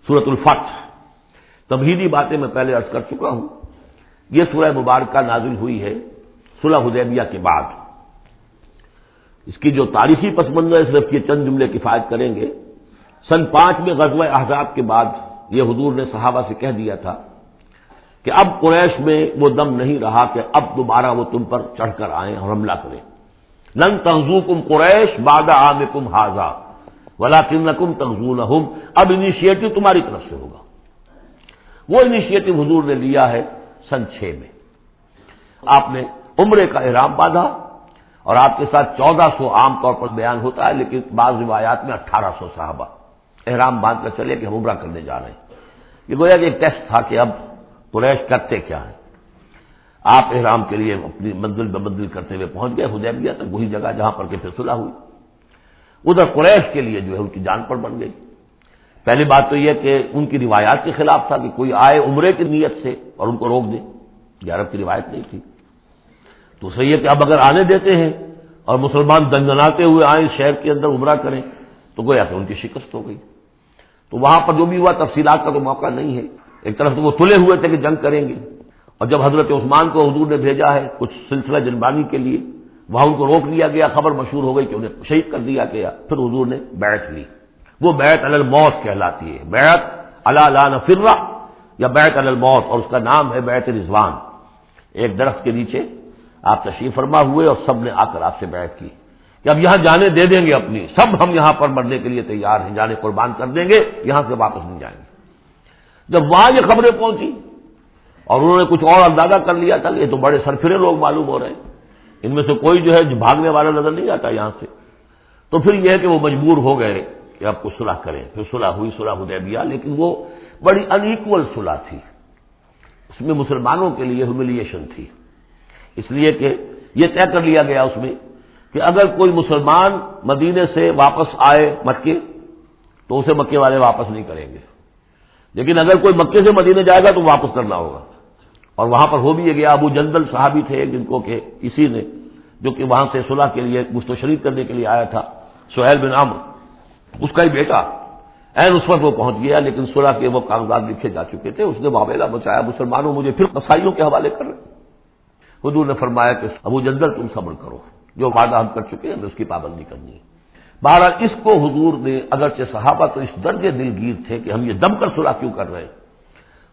سورۃ الفتح. تمہیدی باتیں میں پہلے عرض کر چکا ہوں. یہ سورہ مبارکہ نازل ہوئی ہے صلح حدیبیہ کے بعد. اس کی جو تاریخی پس منظر ہے صرف یہ چند جملے کفایت کریں گے. سن 5 میں غزوہ احزاب کے بعد یہ حضور نے صحابہ سے کہہ دیا تھا کہ اب قریش میں وہ دم نہیں رہا کہ اب دوبارہ وہ تم پر چڑھ کر آئیں اور حملہ کریں. لن تغزوکم قریش بعد عامکم ھذا ولکنکم تغزونہم. اب انیشیٹو تمہاری طرف سے ہوگا. وہ انیشیٹو حضور نے لیا ہے سن 6 میں. آپ نے عمرے کا احرام باندھا اور آپ کے ساتھ 1400 عام طور پر بیان ہوتا ہے لیکن بعض روایات میں 1800 صحابہ احرام باندھ کر چلے کہ ہم عمرہ کرنے جا رہے ہیں. یہ گویا کہ ایک ٹیسٹ تھا کہ اب قریش کرتے کیا ہے. آپ احرام کے لیے اپنی منزل بہ منزل کرتے ہوئے پہنچ گئے حدیبیہ تک, وہی جگہ جہاں پر کہ پھر صلح ہوئی. ادھر قریش کے لیے جو ہے ان کی جان پر بن گئی. پہلی بات تو یہ کہ ان کی روایات کے خلاف تھا کہ کوئی آئے عمرے کی نیت سے اور ان کو روک دے. یہ عرب کی روایت نہیں تھی. تو صحیح ہے کہ اب اگر آنے دیتے ہیں اور مسلمان دنگناتے ہوئے آئیں شہر کے اندر عمرہ کریں تو گویا کہ ان کی شکست ہو گئی. تو وہاں پر جو بھی ہوا تفصیلات کا تو موقع نہیں ہے. ایک طرف تو وہ تلے ہوئے تھے کہ جنگ کریں گے, اور جب حضرت عثمان کو حضور نے بھیجا ہے کچھ سلسلہ جنبانی کے لیے, وہاں ان کو روک لیا گیا. خبر مشہور ہو گئی کہ انہیں شہید کر دیا گیا. پھر حضور نے بیعت لی. وہ بیعت علی الموت کہلاتی ہے. بیعت علی لا نفر یا بیعت علی الموت, اور اس کا نام ہے بیعت رضوان. ایک درخت کے نیچے آپ تشریف فرما ہوئے اور سب نے آ کر آپ سے بیعت کی کہ اب یہاں جانے دے دیں گے اپنی, سب ہم یہاں پر مرنے کے لیے تیار ہیں, جانے قربان کر دیں گے, یہاں سے واپس نہیں جائیں گے. جب وہاں یہ خبریں پہنچی اور انہوں نے کچھ اور اندازہ کر لیا تھا کہ یہ تو بڑے سرفرے لوگ معلوم ہو رہے ہیں, ان میں سے کوئی جو ہے بھاگنے والا نظر نہیں آتا یہاں سے, تو پھر یہ ہے کہ وہ مجبور ہو گئے کہ اب کچھ صلح کریں. پھر صلح ہوئی, صلح حدیبیہ, لیکن وہ بڑی ان ایکول صلح تھی. اس میں مسلمانوں کے لیے ہیوملیشن تھی, اس لیے کہ یہ طے کر لیا گیا اس میں کہ اگر کوئی مسلمان مدینے سے واپس آئے مکے تو اسے مکے والے واپس نہیں کریں گے, لیکن اگر کوئی مکے سے مدینے جائے گا تو واپس کرنا ہوگا. اور وہاں پر ہو بھی گیا. ابو جندل صحابی تھے جن کو کہ اسی نے جو کہ وہاں سے صلح کے لیے گشت و شریک کرنے کے لیے آیا تھا, سہیل بن عمرو, اس کا ہی بیٹا عین اس وقت وہ پہنچ گیا, لیکن صلح کے وہ کاغذات لکھے جا چکے تھے. اس نے معاملہ بچایا. مسلمانوں مجھے پھر قصائیوں کے حوالے کر رہے. حضور نے فرمایا کہ ابو جندل تم صبر کرو, جو وعدہ ہم کر چکے ہیں اس کی پابندی کرنی ہے. بہرحال اس کو حضور نے, اگرچہ صحابہ تو اس درجے دلگیر تھے کہ ہم یہ دم کر صلح کیوں کر رہے ہیں.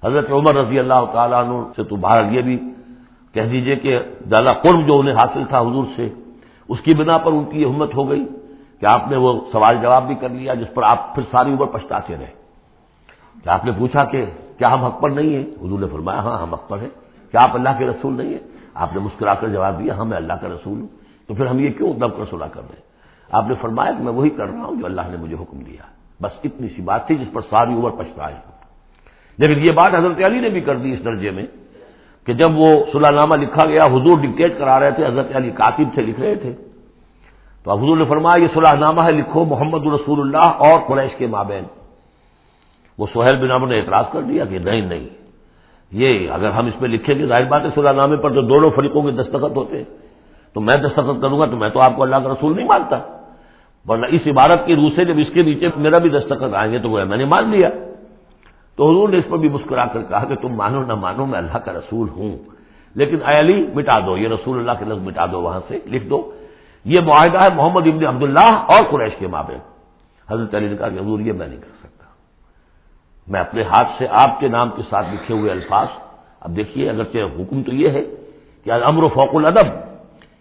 حضرت عمر رضی اللہ تعالیٰ عنہ سے تو بہرحال یہ بھی کہہ دیجئے کہ زیادہ قرب جو انہیں حاصل تھا حضور سے, اس کی بنا پر ان کی یہ ہمت ہو گئی کہ آپ نے وہ سوال جواب بھی کر لیا جس پر آپ پھر ساری عمر پچھتاتے رہے. کہ آپ نے پوچھا کہ کیا ہم حق پر نہیں ہیں؟ حضور نے فرمایا ہاں ہم حق پر ہیں. کیا آپ اللہ کے رسول نہیں ہیں؟ آپ نے مسکرا کر جواب دیا ہاں میں اللہ کا رسول ہوں. تو پھر ہم یہ کیوں دم کر صلح کر رہے ہیں؟ آپ نے فرمایا کہ میں وہی کر رہا ہوں جو اللہ نے مجھے حکم دیا. بس اتنی سی بات تھی جس پر ساری عمر پچھتائے. لیکن یہ بات حضرت علی نے بھی کر دی اس درجے میں کہ جب وہ صلح نامہ لکھا گیا, حضور ڈکٹیٹ کرا رہے تھے, حضرت علی کاتب سے لکھ رہے تھے, تو اب حضور نے فرمایا یہ صلح نامہ ہے, لکھو محمد رسول اللہ اور قریش کے مابین. وہ سہیل بن عمرو نے اعتراض کر دیا کہ نہیں, یہ اگر ہم اس میں لکھیں گے ظاہر بات ہے صلح نامے پر تو دونوں فریقوں کے دستخط ہوتے ہیں, تو میں دستخط کروں گا تو میں تو آپ کو اللہ کا رسول نہیں مانتا, ورنہ اس عبارت کی روح سے جب اس کے نیچے میرا بھی دستخط آئیں گے تو وہ میں نے مان لیا. تو حضور نے اس پر بھی مسکرا کر کہا کہ تم مانو نہ مانو میں اللہ کا رسول ہوں, لیکن اے علی مٹا دو یہ رسول اللہ کے لفظ, مٹا دو وہاں سے, لکھ دو یہ معاہدہ ہے محمد ابن عبداللہ اور قریش کے مابین. حضرت علی نے کہا کہ حضور یہ میں نہیں کر سکتا, میں اپنے ہاتھ سے آپ کے نام کے ساتھ لکھے ہوئے الفاظ. اب دیکھیے اگرچہ حکم تو یہ ہے کہ الامر فوق الادب,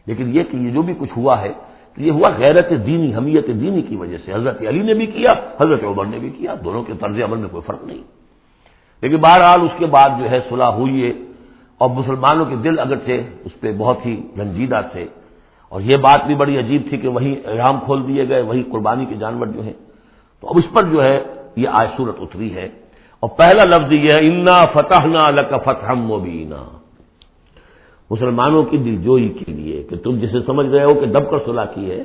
لیکن یہ کہ یہ جو بھی کچھ ہوا ہے تو یہ ہوا غیرت دینی, حمیت دینی کی وجہ سے. حضرت علی نے بھی کیا, حضرت عمر نے بھی کیا, دونوں کے طرز عمل میں کوئی فرق نہیں. لیکن بہرحال اس کے بعد جو ہے صلح ہوئی ہے, اور مسلمانوں کے دل اگرچہ اس پہ بہت ہی رنجیدہ تھے, اور یہ بات بھی بڑی عجیب تھی کہ وہیں احرام کھول دیے گئے, وہیں قربانی کے جانور جو ہیں. تو اب اس پر جو ہے یہ آیت سورت اتری ہے, اور پہلا لفظ یہ ہے انا فتحنا لک فتحا مبینا, مسلمانوں کی دلجوئی کے لیے کہ تم جسے سمجھ رہے ہو کہ دب کر صلح کی ہے,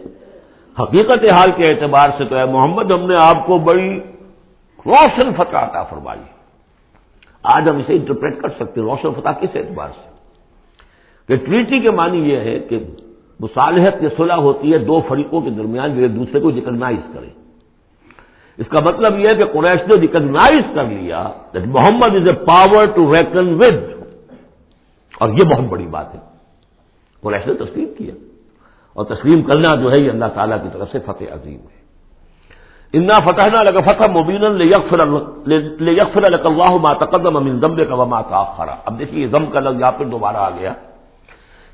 حقیقت حال کے اعتبار سے تو ہے محمد ہم نے آپ کو بڑی روشن فتح عطا فرمائی. آج ہم اسے انٹرپریٹ کر سکتے ہیں روشن فتح کس اعتبار سے کہ ٹریٹی کے معنی یہ ہے کہ مصالحت یا صلح ہوتی ہے دو فریقوں کے درمیان جو ایک دوسرے کو ریکگنائز کریں. اس کا مطلب یہ ہے کہ قریش نے ریکگنائز کر لیا کہ Muhammad is a power to reckon with, اور یہ بہت بڑی بات ہے۔ قریش نے تسلیم کیا، اور تسلیم کرنا جو ہے یہ اللہ تعالیٰ کی طرف سے فتح عظیم ہے۔ انا فتحنا لک فتحا مبینا لیغفر لک اللہ ما تقدم من ذنبک وما تاخر۔ اب دیکھیے یہ ذنب کا لفظ یہاں پھر دوبارہ آ گیا،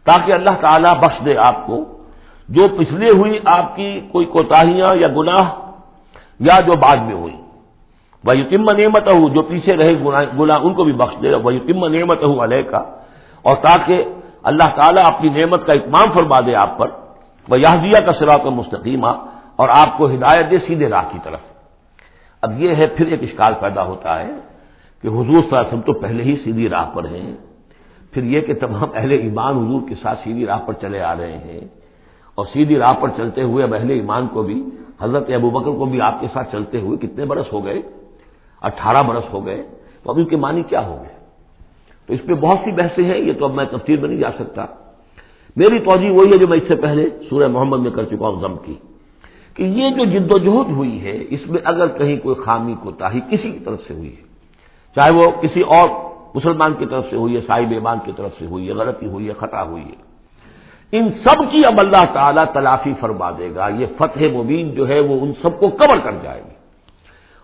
تاکہ اللہ تعالیٰ بخش دے آپ کو جو پچھلے ہوئی آپ کی کوئی کوتاہیاں یا گناہ، یا جو بعد میں ہوئی۔ وَيُتِمَّ نِعْمَتَهُ، جو پیچھے رہے گناہ ان کو بھی بخش دے۔ وَيُتِمَّ نِعْمَتَهُ عَلَيْكَ، اور تاکہ اللہ تعالیٰ اپنی نعمت کا اتمام فرما دے آپ پر۔ وَيَهْدِيَكَ صِرَاطًا مُسْتَقِيمًا، اور آپ کو ہدایت دے سیدھے راہ کی طرف۔ اب یہ ہے پھر ایک اشکال پیدا ہوتا ہے کہ حضور صلی اللہ علیہ وسلم تو پہلے ہی سیدھی راہ پر ہیں، پھر یہ کہ تمام اہل ایمان حضور کے ساتھ سیدھی راہ پر چلے آ رہے ہیں، اور سیدھی راہ پر چلتے ہوئے اب اہل ایمان کو بھی، حضرت ابوبکر کو بھی آپ کے ساتھ چلتے ہوئے کتنے برس ہو گئے؟ 18 برس ہو گئے، تو اب ان کے معنی کیا ہو گئے؟ تو اس پہ بہت سی بحثیں ہیں، یہ تو اب میں تفصیل میں نہیں جا سکتا۔ میری توجہ وہی ہے جو میں اس سے پہلے سورہ محمد میں کر چکا ہوں ضم کی، کہ یہ جو جد و جہد ہوئی ہے اس میں اگر کہیں کوئی خامی کوتاہی کسی کی طرف سے ہوئی ہے، چاہے وہ کسی اور مسلمان کی طرف سے ہوئی ہے، صاحب ایمان کی طرف سے ہوئی ہے، غلطی ہوئی ہے، خطا ہوئی ہے، ان سب کی اب اللہ تعالیٰ تلافی فرما دے گا۔ یہ فتح مبین جو ہے وہ ان سب کو کور کر جائے گی،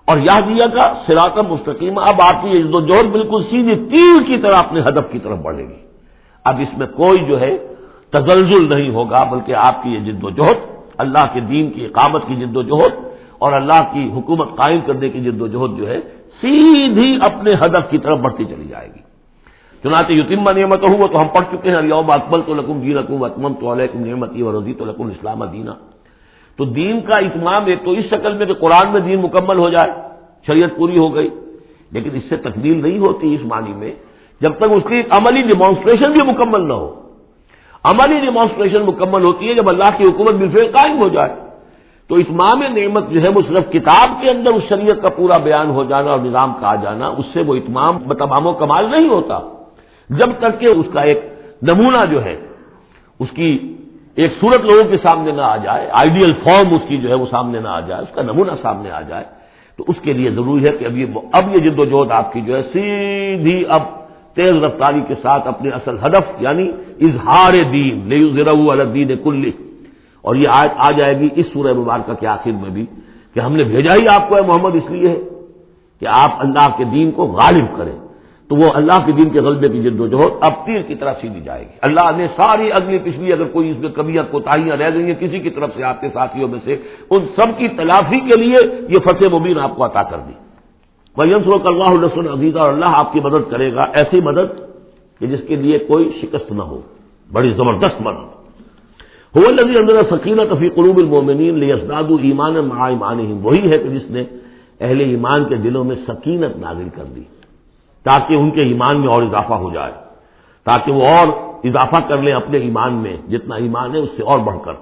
اور یہدیہ کا صراط مستقیم، اب آپ کی یہ جوہر بالکل سیدھی تیر کی طرح اپنے ہدف کی طرف بڑھے گی۔ اب اس میں کوئی جو ہے تزلزل نہیں ہوگا، بلکہ آپ کی یہ جد و جہد، اللہ کے دین کی اقامت کی جد و جہد اور اللہ کی حکومت قائم کرنے کی جد و جہد جو ہے سیدھی اپنے ہدف کی طرف بڑھتی چلی جائے گی۔ چنانچہ یتم نعمتہ، وہ تو ہم پڑھ چکے ہیں، الیوم اکملت لکم دینکم واتممت علیکم نعمتی ورضیت لکم الاسلام دینا۔ تو دین کا اتمام ایک تو اس شکل میں کہ قرآن میں دین مکمل ہو جائے، شریعت پوری ہو گئی، لیکن اس سے تکمیل نہیں ہوتی اس معنی میں جب تک اس کی ایک عملی ڈیمانسٹریشن بھی مکمل نہ ہو۔ عملی ڈیمانسٹریشن مکمل ہوتی ہے جب اللہ کی حکومت بالفعل قائم ہو جائے۔ تو اتمام نعمت جو ہے وہ صرف کتاب کے اندر اس شریعت کا پورا بیان ہو جانا اور نظام کا آ جانا، اس سے وہ اتمام تمام و کمال نہیں ہوتا جب تک کہ اس کا ایک نمونہ جو ہے، اس کی ایک صورت لوگوں کے سامنے نہ آ جائے، آئیڈیل فارم اس کی جو ہے وہ سامنے نہ آ جائے، اس کا نمونہ سامنے آ جائے۔ تو اس کے لیے ضروری ہے کہ اب یہ جد و جہد آپ کی جو ہے سیدھی اب تیز رفتاری کے ساتھ اپنے اصل ہدف یعنی اظہار دین لیظہرہ علی الدین کلہ، اور یہ آیت آ جائے گی اس سورہ مبارکہ کے آخر میں بھی کہ ہم نے بھیجا ہی آپ کو ہے محمد اس لیے ہے کہ آپ اللہ کے دین کو غالب کریں۔ تو وہ اللہ کے دین کے غلبے کی جد و جہد اب تیر کی طرح سیدھی جائے گی۔ اللہ نے ساری اگلی پچھلی اگر کوئی اس میں کمیاں کوتاہیاں رہ گئی ہیں کسی کی طرف سے آپ کے ساتھیوں میں سے، ان سب کی تلافی کے لیے یہ فتح مبین آپ کو عطا کر دی۔ وَيَنْصُرُكَ اللَّهُ نَصْرًا عَزِيزًا، اور اللہ آپ کی مدد کرے گا ایسی مدد کہ جس کے لیے کوئی شکست نہ ہو، بڑی زبردست مدد۔ هُوَ الَّذِي أَنزَلَ السَّكِينَةَ فِي قُلُوبِ الْمُؤْمِنِينَ لِيَزْدَادُوا إِيمَانًا مَعَ إِيمَانِهِمْ، وہی ہے کہ جس نے اہل ایمان کے دلوں میں سکینت نازل کر دی تاکہ ان کے ایمان میں اور اضافہ ہو جائے، تاکہ وہ اور اضافہ کر لیں اپنے ایمان میں، جتنا ایمان ہے اس سے اور بڑھ کر۔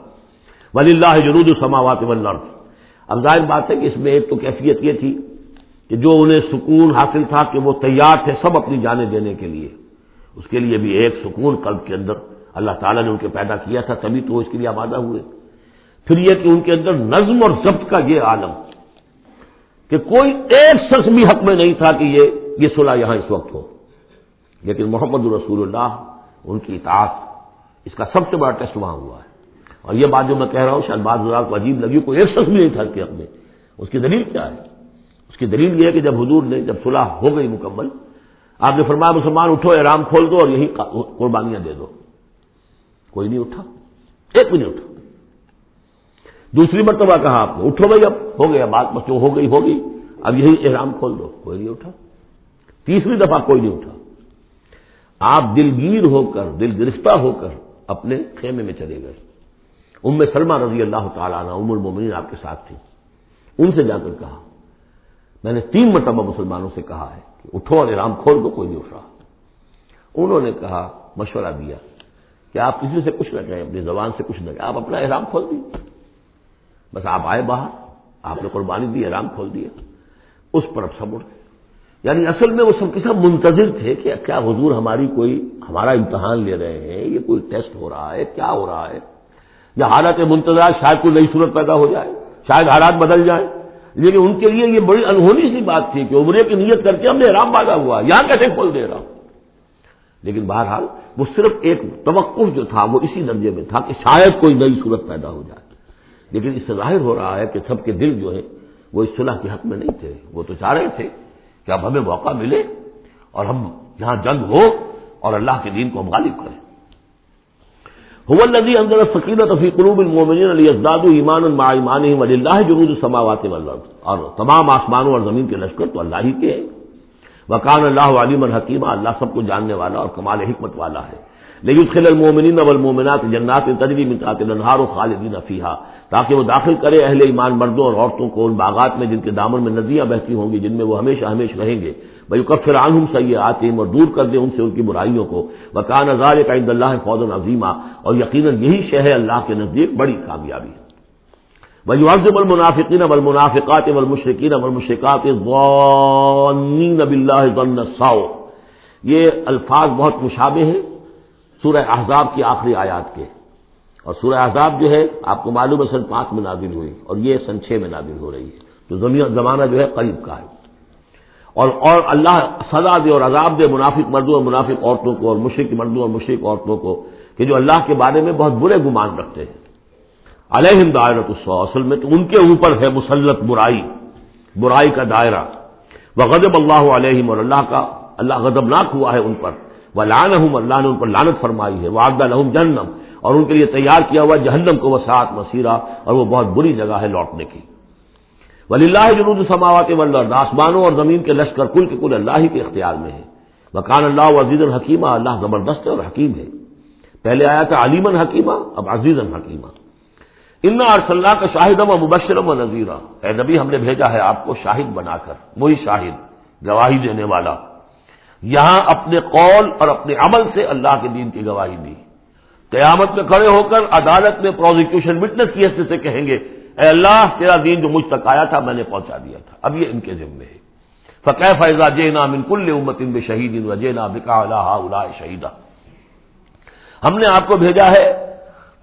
وَلِلَّهِ جُنُودُ السَّمَاوَاتِ وَالْأَرْضِ، اب ظاہر بات ہے کہ اس میں ایک تو کیفیت یہ تھی کہ جو انہیں سکون حاصل تھا کہ وہ تیار تھے سب اپنی جانیں دینے کے لیے، اس کے لیے بھی ایک سکون قلب کے اندر اللہ تعالیٰ نے ان کے پیدا کیا تھا، تبھی تو وہ اس کے لیے آمادہ ہوئے۔ پھر یہ کہ ان کے اندر نظم اور ضبط کا یہ عالم کہ کوئی ایک شخص بھی حق میں نہیں تھا کہ یہ صلح یہاں اس وقت ہو، لیکن محمد رسول اللہ ان کی اطاعت اس کا سب سے بڑا ٹیسٹ وہاں ہوا ہے۔ اور یہ بات جو میں کہہ رہا ہوں شاید بعض حضرات کو عجیب لگی، کوئی ایک شخص بھی نہیں تھا اس کے حق میں۔ اس کی دلیل کیا ہے؟ اس کی دلیل یہ ہے کہ جب حضور نے جب صلح ہو گئی مکمل، آپ نے فرمایا مسلمان اٹھو، احرام کھول دو اور یہی قربانیاں دے دو۔ کوئی نہیں اٹھا، ایک بھی نہیں اٹھا۔ دوسری مرتبہ کہا آپ نے اٹھو بھائی، اب ہو گیا بات، بس جو ہو گئی ہوگی، اب یہی احرام کھول دو، کوئی نہیں اٹھا۔ تیسری دفعہ کوئی نہیں اٹھا۔ آپ دلگیر ہو کر، دل گرفتہ ہو کر اپنے خیمے میں چلے گئے۔ ام سلمہ رضی اللہ تعالیٰ عنہ ام المومنین آپ کے ساتھ تھی، ان سے جا کر کہا میں نے 3 مرتبہ مسلمانوں سے کہا ہے کہ اٹھو اور احرام کھول دو، کوئی نہیں اٹھ رہا۔ انہوں نے کہا، مشورہ دیا کہ آپ کسی سے کچھ نہ کہیں، اپنی زبان سے کچھ نہ کہیں، آپ اپنا احرام کھول دیجیے۔ بس آپ آئے باہر، آپ نے قربانی دی، احرام کھول دیا، اس پر اب سب اٹھ گئے۔ یعنی اصل میں وہ سب کے سب منتظر تھے کہ کیا حضور ہمارا امتحان لے رہے ہیں، یہ کوئی ٹیسٹ ہو رہا ہے، کیا ہو رہا ہے، یا حالت منتظر شاید کوئی نئی صورت پیدا ہو جائے، شاید حالات بدل جائیں۔ لیکن ان کے لیے یہ بڑی انہونی سی بات تھی کہ عمرے کی نیت کر کے ہم نے احرام باندھا ہوا، یہاں کیسے کھول دے رہا ہوں؟ لیکن بہرحال وہ صرف ایک توقف جو تھا وہ اسی درجے میں تھا کہ شاید کوئی نئی صورت پیدا ہو جائے، لیکن اس سے ظاہر ہو رہا ہے کہ سب کے دل جو ہے وہ اس صلح کے حق میں نہیں تھے، وہ تو چاہ رہے تھے کہ اب ہمیں موقع ملے اور ہم یہاں جنگ ہو اور اللہ کے دین کو ہم غالب کریں۔ هو الذي انزل السکینۃ فی قلوب المؤمنین لیزدادوا ایمانا مع ایمانہم وللہ جنود السماوات والارض، اور تمام آسمانوں اور زمین کے لشکر تو اللہ ہی کے ہیں۔ وکان اللہ علیما حکیما، اللہ سب کو جاننے والا اور کمال حکمت والا ہے۔ لیدخل المؤمنین والمؤمنات جنات تجری من تحتها الانہار خالدین فیہا، تاکہ وہ داخل کرے اہل ایمان مردوں اور عورتوں کو ان باغات میں جن کے دامن میں ندیاں بہتی ہوں گی، جن میں وہ ہمیشہ ہمیشہ رہیں گے۔ وَيُكَفِّرْ عَنْهُمْ سَيِّئَاتِهِمْ، اور دور کر دے ان سے ان کی برائیوں کو۔ وَكَانَ ذَلِكَ عِندَ اللَّهِ فَوْزًا عَظِيمًا، اور یقیناً یہی شے ہے اللہ کے نزدیک بڑی کامیابی ہے۔ وَيُعَذِّبُ الْمُنَافِقِينَ وَالْمُنَافِقَاتِ وَالْمُشْرِكِينَ وَالْمُشْرِكَاتِ الظَّانِّينَ بِاللَّهِ ظَنَّ السَّوْءِ، یہ الفاظ بہت مشابہ ہیں سورہ احزاب کی آخری آیات کے، اور سورہ احزاب جو ہے آپ کو معلوم ہے سن 5 میں نازل ہوئی اور یہ سن 6 میں نازل ہو رہی ہے، تو زمانہ جو ہے قریب کا ہے۔ اور اللہ سزا دے اور عذاب دے منافق مردوں اور منافق عورتوں کو، اور مشرک مردوں اور مشرک عورتوں کو، کہ جو اللہ کے بارے میں بہت برے گمان رکھتے ہیں۔ علیہم دائرۃ السوء، اصل میں تو ان کے اوپر ہے مسلط برائی کا دائرہ۔ وغضب اللہ علیہم، اور اللہ غضبناک ہوا ہے ان پر۔ ولعنہم، اللہ نے ان پر لعنت فرمائی ہے۔ وعد لہم جہنم، اور ان کے لیے تیار کیا ہوا جہنم کو، وساعت مصیرا، اور وہ بہت بری جگہ ہے لوٹنے کی۔ وللہ جنود السماوات والارض، آسمانوں اور زمین کے لشکر کل کے کل اللہ ہی کے اختیار میں ہے۔ وکان اللہ عزیزا حکیما، اللہ زبردست ہے اور حکیم ہے۔ پہلے آیا تھا علیما حکیما، اب عزیزا حکیما۔ انا ارسلناک شاہدا ومبشرا ونذیرا، اے نبی ہم نے بھیجا ہے آپ کو شاہد بنا کر، وہی شاہد گواہی دینے والا۔ یہاں اپنے قول اور اپنے عمل سے اللہ کے دین کی گواہی دی۔ قیامت میں کھڑے ہو کر عدالت میں پروزیکیوشن وٹنس کی حیثیت سے کہیں گے اے اللہ تیرا دین جو مجھ تک آیا تھا میں نے پہنچا دیا تھا، اب یہ ان کے ذمے ہے۔ فکیف اذا جئنا من کل امۃ بشہید وجئنا بک علی ہؤلاء شہیدا، ہم نے آپ کو بھیجا ہے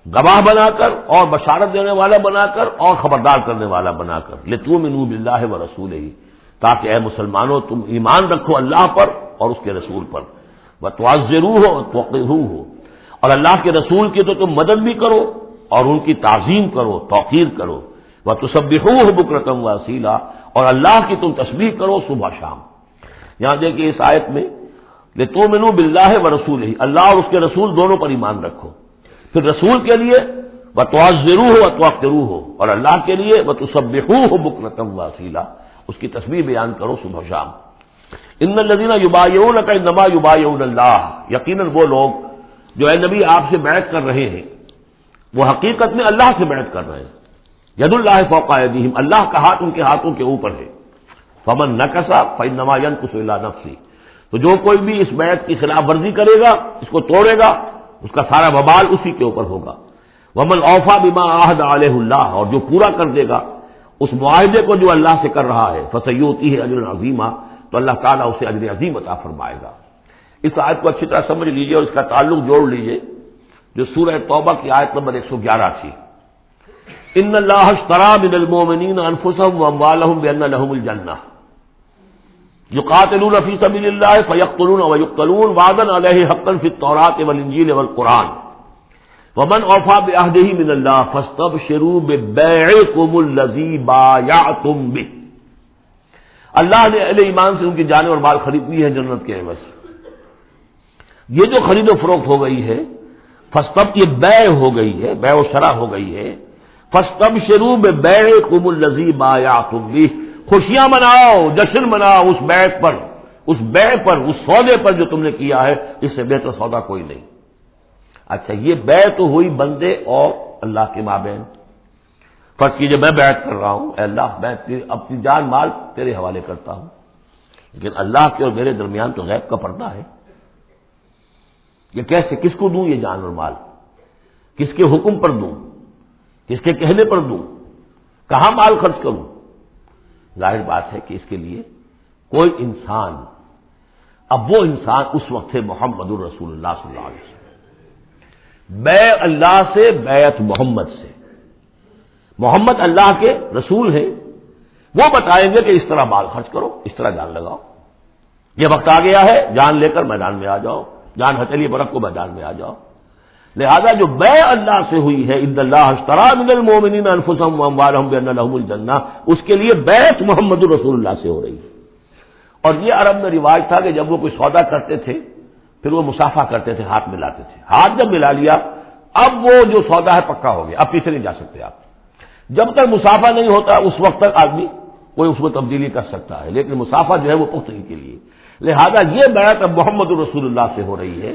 گواہ بنا کر اور بشارت دینے والا بنا کر اور خبردار کرنے والا بنا کر، لتؤمنوا باللہ ورسولہ، تاکہ اے مسلمانوں تم ایمان رکھو اللہ پر اور اس کے رسول پر، وتعزروہ وتوقروہ، اور اللہ کے رسول کی تو تم مدد بھی کرو اور ان کی تعظیم کرو، توقیر کرو، وتسبحوہ بکرۃ واصیلا، اور اللہ کی تم تسبیح کرو صبح شام۔ یہاں دیکھیں اس آیت میں لتؤمنوا باللہ ورسولہ، اللہ اور اس کے رسول دونوں پر ایمان رکھو، پھر رسول کے لیے وتعزروہ وتوقروہ، اور اللہ کے لیے وتسبحوہ بکرۃ واصیلا، اس کی تسبیح بیان کرو صبح شام۔ ان الذین یبایعونک انما یبایعون اللہ، یقیناً وہ لوگ جو اے نبی آپ سے بیعت کر رہے ہیں وہ حقیقت میں اللہ سے بیعت کر رہے ہیں۔ ید اللہ فوق ایدیہم، اللہ کا ہاتھ ان کے ہاتھوں کے اوپر ہے۔ فمن نکث فانما ینکث الی نفسہ، تو جو کوئی بھی اس بیعت کی خلاف ورزی کرے گا، اس کو توڑے گا، اس کا سارا وبال اسی کے اوپر ہوگا۔ ومن اوفی بما عاہد علیہ اللہ، اور جو پورا کر دے گا اس معاہدے کو جو اللہ سے کر رہا ہے، فسیؤتیہ اجرا عظیما، تو اللہ تعالیٰ اسے اجر عظیم عطا فرمائے گا۔ اس آیت کو اچھی طرح سمجھ لیجئے اور اس کا تعلق جوڑ لیجئے جو سورہ توبہ کی آیت نمبر 111 تھی۔ ان اللہ اشتری من المؤمنین انفسهم واموالهم بان لهم الجنہ یقاتلون فی سبیل اللہ فیقتلون ویقتلون وعدا علیہ حقا فی التوراۃ والانجیل والقرآن ومن اوفی بعہدہ من اللہ فاستبشروا ببیعکم الذی بایعتم بہ، اللہ نے اہل ایمان سے ان کی جانیں اور مال خرید لی ہے جنت کے عوض۔ یہ جو خرید و فروخت ہو گئی ہے یہ بیع ہو گئی ہے، بیع و شرع ہو گئی ہے۔ فاستبشروا ببیعکم الذی بایعتم بہ، خوشیاں مناؤ، جشن مناؤ اس بیع پر، اس سودے پر جو تم نے کیا ہے، اس سے بہتر سودا کوئی نہیں۔ اچھا یہ بیع تو ہوئی بندے اور اللہ کے مابین۔ فرض کیجئے میں بیعت کر رہا ہوں، اے اللہ میں اپنی جان مال تیرے حوالے کرتا ہوں، لیکن اللہ کے اور میرے درمیان تو غیب کا پردہ ہے۔ یہ کیسے، کس کو دوں یہ جان اور مال؟ کس کے حکم پر دوں؟ کس کے کہنے پر دوں؟ کہاں مال خرچ کروں؟ ظاہر بات ہے کہ اس کے لیے کوئی انسان، اب وہ انسان اس وقت ہے محمد الرسول اللہ صلی اللہ علیہ وسلم، بیع اللہ سے، بیعت محمد سے۔ محمد اللہ کے رسول ہیں، وہ بتائیں گے کہ اس طرح مال خرچ کرو، اس طرح جان لگاؤ، یہ وقت آ گیا ہے جان لے کر میدان میں آ جاؤ، جان ہتھیلی پر رکھ کو میدان میں آ جاؤ۔ لہذا جو بیع اللہ سے ہوئی ہے، ان اللہ اشتری من المؤمنین انفسهم واموالهم بان لهم الجنہ، اس کے لیے بیعت محمد رسول اللہ سے ہو رہی ہے۔ اور یہ عرب میں رواج تھا کہ جب وہ کوئی سودا کرتے تھے پھر وہ مصافحہ کرتے تھے، ہاتھ ملاتے تھے، ہاتھ جب ملا لیا اب وہ جو سودا ہے پکا ہو گیا، اب پیچھے نہیں جا سکتے آپ۔ جب تک مصافحہ نہیں ہوتا اس وقت تک آدمی کوئی اس میں تبدیلی کر سکتا ہے، لیکن مصافحہ جو ہے وہ پختگی کے لیے۔ لہذا یہ بیعت اب محمد رسول اللہ سے ہو رہی ہے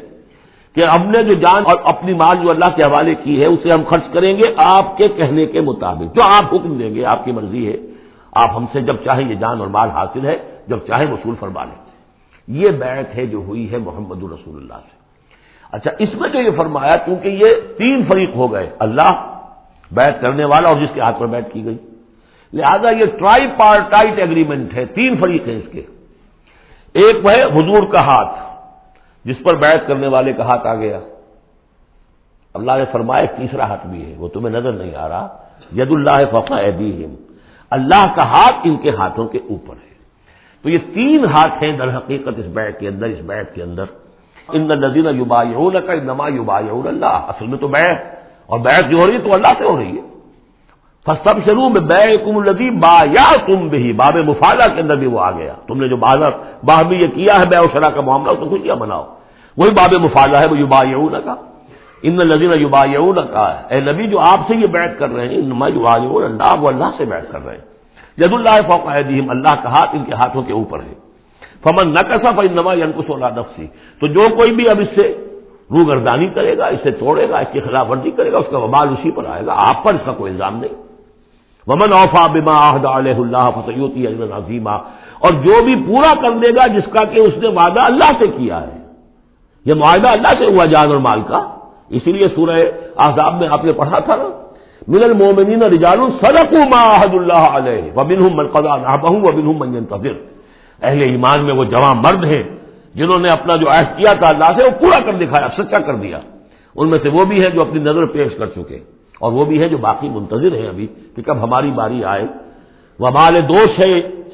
کہ ہم نے جو جان اور اپنی مال جو اللہ کے حوالے کی ہے اسے ہم خرچ کریں گے آپ کے کہنے کے مطابق، جو آپ حکم دیں گے، آپ کی مرضی ہے، آپ ہم سے جب چاہیں یہ جان اور مال حاصل ہے، جب چاہیں وصول فرما لیں۔ یہ بیعت ہے جو ہوئی ہے محمد رسول اللہ سے۔ اچھا، اس میں جو یہ فرمایا کیونکہ یہ تین فریق ہو گئے، اللہ، بیعت کرنے والا اور جس کے ہاتھ پر بیعت کی گئی، لہذا یہ ٹرائی پارٹائٹ ایگریمنٹ ہے، تین فریق ہیں اس کے۔ ایک وہ ہے حضور کا ہاتھ جس پر بیعت کرنے والے کا ہاتھ آ گیا، اللہ نے فرمایا تیسرا ہاتھ بھی ہے، وہ تمہیں نظر نہیں آ رہا، ید اللہ فوق ایدیہم، اللہ کا ہاتھ ان کے ہاتھوں کے اوپر ہے۔ تو یہ تین ہاتھ ہیں در حقیقت اس بیعت کے اندر، اس بیعت کے اندر۔ ان الذین یبایعونک انما یبایعون اللہ، اصل میں تو بیعت، اور بیعت جو ہو رہی ہے تو اللہ سے ہو رہی ہے۔ فاستبشروا ببیعکم الذی بایعتم بہ، باب مفاعلہ کے اندر بھی وہ آ گیا، تم نے جو باہمی یہ کیا ہے بیع و شراء کا معاملہ، اس کو خوشیاں مناؤ، وہی باب مفاعلہ ہے، وہ یبایعونک، ان الذین یبایعونک، اے نبی جو آپ سے یہ بیعت کر رہے ہیں، انما یبایعون اللہ، وہ اللہ سے بیعت کر رہے ہیں۔ ید اللہ فوق ایدیہم، اللہ کا ہاتھ ان کے ہاتھوں کے اوپر ہے۔ فمن نکث فانما ینکث علی نفسہ، تو جو کوئی بھی اب اس سے روگردانی کرے گا، اسے توڑے گا، اس کی خلاف ورزی کرے گا، اس کا وبال اسی پر آئے گا، آپ پر اس کا کوئی الزام نہیں۔ ومن اوفی بما عہد علیہ اللہ فسیؤتی اجرا عظیما، اور جو بھی پورا کر دے گا جس کا کہ اس نے وعدہ اللہ سے کیا ہے، یہ معاہدہ اللہ سے ہوا جان اور مال کا۔ اسی لیے سورہ احزاب میں آپ نے پڑھا تھا نا، من المؤمنین رجال صدقوا ما عہدوا اللہ علیہ ومنہم من قضی نحبہ ومنہم من ینتظر، اہل ایمان میں وہ جوان مرد ہیں جنہوں نے اپنا جو عہد کیا تھا اللہ سے وہ پورا کر دکھایا، سچا کر دیا۔ ان میں سے وہ بھی ہیں جو اپنی نظر پیش کر چکے، اور وہ بھی ہے جو باقی منتظر ہیں ابھی کہ کب ہماری باری آئے۔ وبال دوش ہے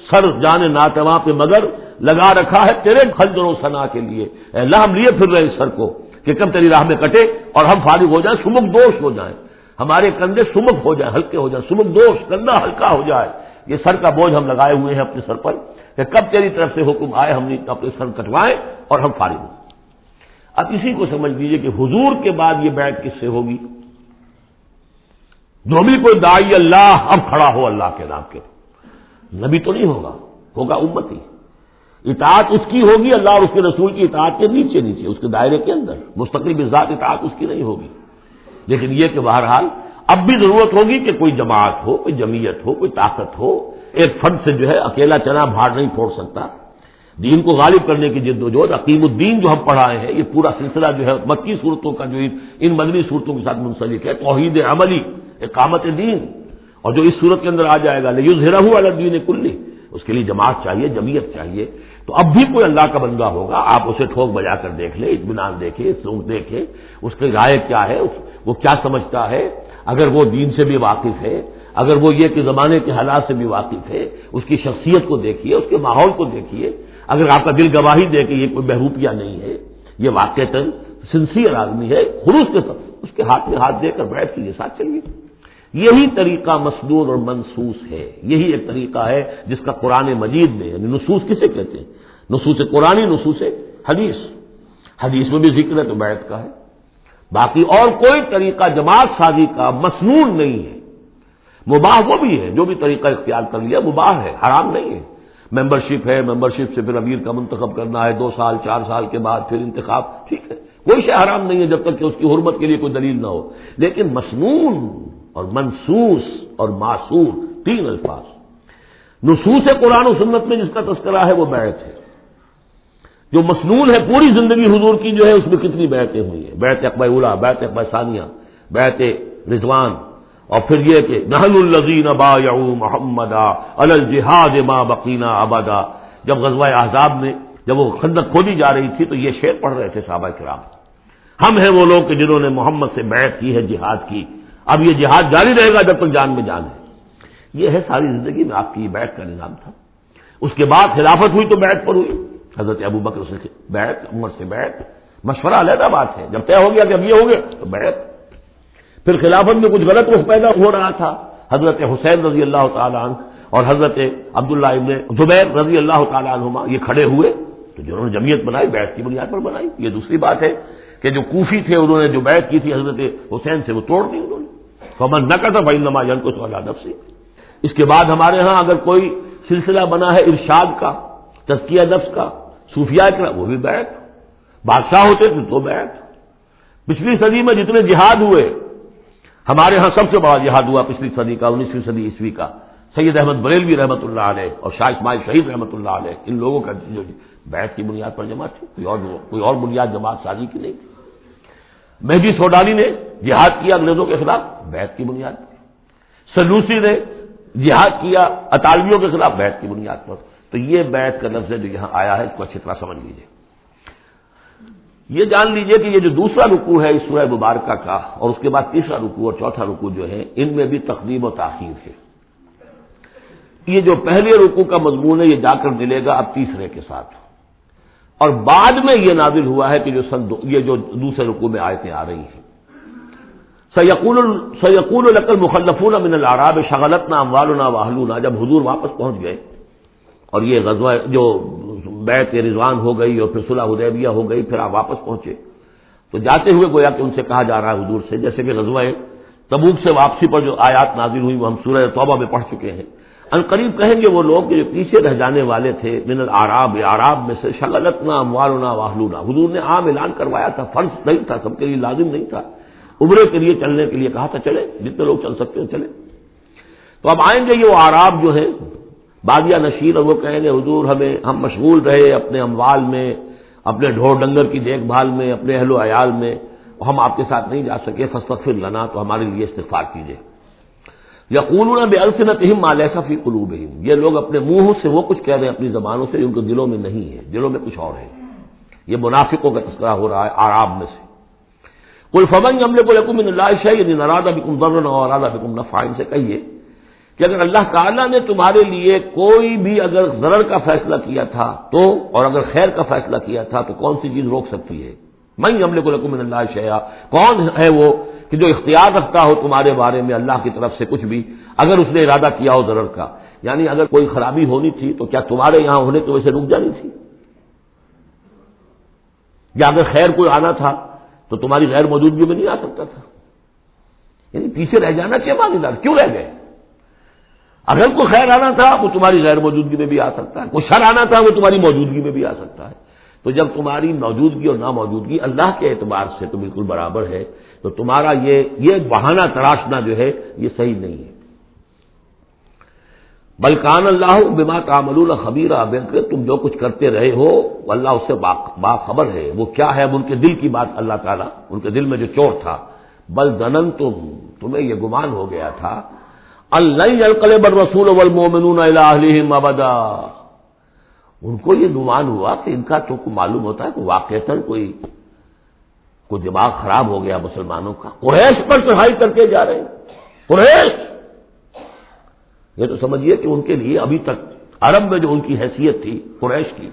سر جان ناتواں پہ مگر لگا رکھا ہے تیرے خنجر و ثنا کے لیے، اے اللہ ہم لیے پھر رہے اس سر کو کہ کب تیری راہ میں کٹے اور ہم فارغ ہو جائیں، سمک دوش ہو جائیں، ہمارے کندھے سمک ہو جائیں، ہلکے ہو جائیں، سمک دوش، کندھا ہلکا ہو جائے۔ یہ سر کا بوجھ ہم لگائے ہوئے ہیں اپنے سر پر کہ کب تیری طرف سے حکم آئے ہم نے اپنے سر کٹوائیں اور ہم فارغ ہوں۔ اب اسی کو سمجھ لیجیے کہ حضور کے بعد یہ بیعت کس سے ہوگی؟ جو بھی کوئی داعی اللہ اب کھڑا ہو اللہ کے نام کے، نبی تو نہیں ہوگا، ہوگا امتی، اطاعت اس کی ہوگی، اللہ اور اس کے رسول کی اطاعت کے نیچے نیچے اس کے دائرے کے اندر، مستقل بذات اطاعت اس کی نہیں ہوگی۔ لیکن یہ کہ بہرحال اب بھی ضرورت ہوگی کہ کوئی جماعت ہو، کوئی جمعیت ہو، کوئی طاقت ہو، ایک فرد سے جو ہے اکیلا چنا بھاڑ نہیں پھوڑ سکتا۔ دین کو غالب کرنے کی جد و جہد، عقیم الدین جو ہم پڑھائے ہیں، یہ پورا سلسلہ جو ہے مکی صورتوں کا جو ان مدنی صورتوں کے ساتھ منسلک ہے، توحید عملی، اقامت دین، اور جو اس صورت کے اندر آ جائے گا لیظہرہ علی الدین کلہ، اس کے لیے جماعت چاہیے، جمعیت چاہیے۔ تو اب بھی کوئی اللہ کا بندہ ہوگا، آپ اسے ٹھوک بجا کر دیکھ لیں، اطمینان دیکھیں، سوچ دیکھیں، اس کی رائے کیا ہے، وہ کیا سمجھتا ہے، اگر وہ دین سے بھی واقف ہے، اگر وہ یہ کہ زمانے کے حالات سے بھی واقف ہے، اس کی شخصیت کو دیکھیے، اس کے ماحول کو دیکھیے، اگر آپ کا دل گواہی دے کہ یہ کوئی بہروپیہ نہیں ہے، یہ واقعتاً سنسیئر آدمی ہے، خلوص کے ساتھ اس کے ہاتھ میں ہاتھ دے کر بیٹھ کے ساتھ چلیے۔ یہی طریقہ مسنون اور منصوص ہے، یہی ایک طریقہ ہے جس کا قرآن مجید میں، یعنی نصوص کسے کہتے ہیں؟ نصوص قرآنی، نصوص حدیث، حدیث میں بھی ذکر ہے تو بیعت کا ہے۔ باقی اور کوئی طریقہ جماعت سازی کا مسنون نہیں ہے، مباح وہ بھی ہے، جو بھی طریقہ اختیار کر لیا مباح ہے، حرام نہیں ہے۔ ممبرشپ ہے، ممبرشپ سے پھر امیر کا منتخب کرنا ہے، 2 سال 4 سال کے بعد پھر انتخاب، ٹھیک ہے، کوئی شے حرام نہیں ہے جب تک کہ اس کی حرمت کے لیے کوئی دلیل نہ ہو۔ لیکن مسنون اور منصوص اور معصور، 3 الفاظ۔ نصوص قرآن و سنت میں جس کا تذکرہ ہے وہ بیعت ہے۔ جو مسنون ہے پوری زندگی حضور کی جو ہے اس میں کتنی بیعتیں ہوئی ہیں، بیعت عقبہ اولیٰ، بیعت عقبہ ثانیہ، بیعت رضوان، اور پھر یہ کہ نحن الذین بایعوا محمدا علی الجہاد ما بقینا ابدا۔ جب غزوہ احزاب میں جب وہ خندق کھودی جا رہی تھی تو یہ شعر پڑھ رہے تھے صحابہ کرام، ہم ہیں وہ لوگ کہ جنہوں نے محمد سے بیعت کی ہے جہاد کی، اب یہ جہاد جاری رہے گا جب تک جان میں جان ہے۔ یہ ہے ساری زندگی میں آپ کی بیعت کا نظام تھا. اس کے بعد خلافت ہوئی تو بیعت پر ہوئی. حضرت ابو بکر سے بیعت، عمر سے بیعت، مشورہ علیحدہ بات ہے. جب طے ہو گیا کہ اب یہ ہو گیا تو بیعت. پھر خلافت میں کچھ غلط رخ پیدا ہو رہا تھا. حضرت حسین رضی اللہ تعالیٰ عنہ اور حضرت عبداللہ ابن زبیر رضی اللہ تعالیٰ عنہما یہ کھڑے ہوئے تو جنہوں نے جمعیت بنائی بیعت کی بنیاد پر بنائی. یہ دوسری بات ہے کہ جو کوفی تھے انہوں نے جو بیعت کی تھی حضرت حسین سے وہ توڑ دی انہوں نے. فمن نکث فإنما ينكث على نفسه. اس کے بعد ہمارے ہاں اگر کوئی سلسلہ بنا ہے ارشاد کا، تزکیہ نفس کا، صوفیاء کا، وہ بھی بیعت. بادشاہ ہوتے تھے تو بیعت. پچھلی صدی میں جتنے جہاد ہوئے، ہمارے ہاں سب سے بڑا جہاد ہوا پچھلی صدی کا، 19ویں صدی عیسوی کا. سید احمد بریلوی رحمۃ اللہ علیہ اور شاہ اسماعیل شہید رحمۃ اللہ علیہ، ان لوگوں کا جو بیعت کی بنیاد پر جماعت تھی، کوئی اور بنیاد جماعت سازی کی نہیں. مہدی سوڈانی نے جہاد کیا انگریزوں کے خلاف بیعت کی بنیاد پر. سنوسی نے جہاد کیا اطالویوں کے خلاف بیعت کی بنیاد پر. تو یہ بیعت کا لفظ جو یہاں آیا ہے اس کو اچھی طرح سمجھ لیجیے. یہ جان لیجئے کہ یہ جو دوسرا رکوع ہے اس سورہ مبارکہ کا، اور اس کے بعد تیسرا رکوع اور چوتھا رکوع جو ہے، ان میں بھی تقدیم و تاخیر ہے. یہ جو پہلے رکوع کا مضمون ہے یہ جا کر ملے گا اب تیسرے کے ساتھ، اور بعد میں یہ نازل ہوا ہے کہ یہ جو دوسرے رکوع میں آیتیں آ رہی ہیں. سیقول لک المخلفون من الاعراب شغلتنا اموالنا واہلونا. جب حضور واپس پہنچ گئے اور یہ غزوہ جو بیعت رضوان ہو گئی اور پھر صلح حدیبیہ ہو گئی، پھر آپ واپس پہنچے تو جاتے ہوئے گویا کہ ان سے کہا جا رہا ہے حضور سے، جیسے کہ غزوہ تبوک سے واپسی پر جو آیات نازل ہوئی وہ ہم سورہ توبہ میں پڑھ چکے ہیں. ان قریب کہیں گے وہ لوگ کہ جو پیچھے رہ جانے والے تھے، من الاعراب، اعراب میں سے، شغلتنا اموالنا واہلونا. حضور نے عام اعلان کروایا تھا، فرض نہیں تھا، سب کے لیے لازم نہیں تھا. عمرے کے لیے چلنے کے لیے کہا تھا چلے، جتنے لوگ چل سکتے ہیں چلے. تو اب آئیں گے یہ وہ اعراب جو ہے بادیہ نشین، اور وہ کہیں گے حضور ہم مشغول رہے اپنے اموال میں، اپنے ڈھور ڈنگر کی دیکھ بھال میں، اپنے اہل و عیال میں، ہم آپ کے ساتھ نہیں جا سکے، فاستغفر لنا، تو ہمارے لیے استغفار کیجیے. یقولون بألسنتہم ما لیس فی قلوبہم. یہ لوگ اپنے منہ سے وہ کچھ کہہ رہے ہیں اپنی زبانوں سے، ان کے دلوں میں نہیں ہے، دلوں میں کچھ اور ہے. یہ منافقوں کا تذکرہ ہو رہا ہے اعراب میں سے. قل فمن یملک لکم من اللہ شیئا ان اراد بکم ضرا او اراد بکم نفعا. ان سے کہیے کہ اگر اللہ تعالیٰ نے تمہارے لیے کوئی بھی اگر ضرر کا فیصلہ کیا تھا تو، اور اگر خیر کا فیصلہ کیا تھا تو کون سی چیز روک سکتی ہے؟ من یملک لکم من اللہ شیئا، کون ہے وہ کہ جو اختیار رکھتا ہو تمہارے بارے میں اللہ کی طرف سے کچھ بھی، اگر اس نے ارادہ کیا ہو ضرر کا. یعنی اگر کوئی خرابی ہونی تھی تو کیا تمہارے یہاں ہونے کی وجہ سے رک جانی تھی؟ یا اگر خیر کوئی آنا تھا تو تمہاری غیر موجودگی میں نہیں آ سکتا تھا؟ یعنی پیچھے رہ جانا کیا معنی دار، کیوں رہ گئے؟ اگر کوئی خیر آنا تھا وہ تمہاری غیر موجودگی میں بھی آ سکتا ہے، کوئی شر آنا تھا وہ تمہاری موجودگی میں بھی آ سکتا ہے. تو جب تمہاری موجودگی اور ناموجودگی اللہ کے اعتبار سے تو بالکل برابر ہے، تو تمہارا یہ بہانہ تراشنا جو ہے یہ صحیح نہیں ہے. بل کان اللہ بما تعملون خبیرا، بلکہ تم جو کچھ کرتے رہے ہو اللہ اس سے باخبر ہے. وہ کیا ہے؟ اب ان کے دل کی بات اللہ تعالیٰ، ان کے دل میں جو چور تھا. بل ظننتم، تمہیں یہ گمان ہو گیا تھا، ان لن ينقلب الرسول والمؤمنون الى اهلهم ابدا. ان کو یہ گمان ہوا کہ ان کا تو معلوم ہوتا ہے کہ واقعتاً کوئی دماغ خراب ہو گیا مسلمانوں کا، قریش پر چڑھائی کر کے جا رہے ہیں. قریش، یہ تو سمجھیے کہ ان کے لیے ابھی تک عرب میں جو ان کی حیثیت تھی قریش کی،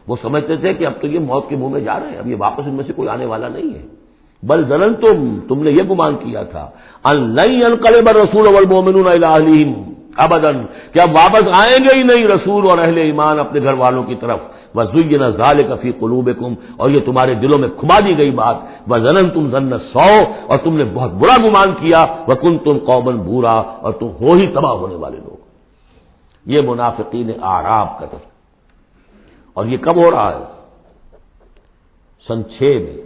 وہ سمجھتے تھے کہ اب تو یہ موت کے منہ میں جا رہے ہیں، اب یہ واپس ان میں سے کوئی آنے والا نہیں ہے. بل ظننتم، تم نے یہ گمان کیا تھا، ان لن ينقلب الرسول والمؤمنون الى اهلهم ابدا، کہ اب واپس آئیں گے ہی نہیں رسول اور اہل ایمان اپنے گھر والوں کی طرف. وزین ذلک فی قلوبکم، اور یہ تمہارے دلوں میں کھما دی گئی بات. وظننتم ظن السوء، اور تم نے بہت برا گمان کیا. وکنتم قوما بورا، اور تم ہو ہی تباہ ہونے والے لوگ. یہ منافقین اعراب کا تذکرہ. اور یہ کب ہو رہا ہے؟ سن 6 میں.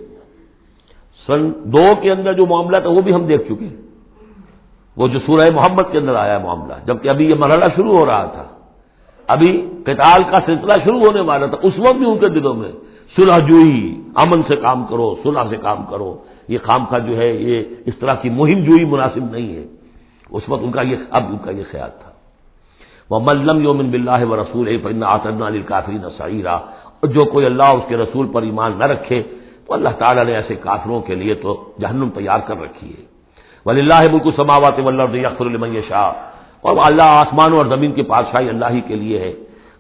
سن 2 کے اندر جو معاملہ تھا وہ بھی ہم دیکھ چکے ہیں، وہ جو سورہ محمد کے اندر آیا معاملہ، جبکہ ابھی یہ مرحلہ شروع ہو رہا تھا، ابھی قتال کا سلسلہ شروع ہونے والا تھا. اس وقت بھی ان کے دلوں میں صلح جوئی، امن سے کام کرو، صلح سے کام کرو، یہ خام خواہ جو ہے یہ اس طرح کی مہم جوئی مناسب نہیں ہے. اس وقت ان کا یہ خیال تھا. وَمَن لَّمْ يُؤْمِن بِاللَّهِ وَرَسُولِهِ فَإِنَّا أَعْتَدْنَا لِلْكَافِرِينَ سَعِيرًا. اور جو کوئی اللہ اور اس کے رسول پر ایمان نہ رکھے تو اللہ تعالیٰ نے ایسے کافروں کے لیے تو جہنم تیار کر رکھی ہے. وَلِلَّهِ مُلْكُ السَّمَاوَاتِ وَالْأَرْضِ يَغْفِرُ لِمَن يَشَاءُ. اور اللہ آسمان اور زمین کی بادشاہی اللہ ہی کے لیے ہے،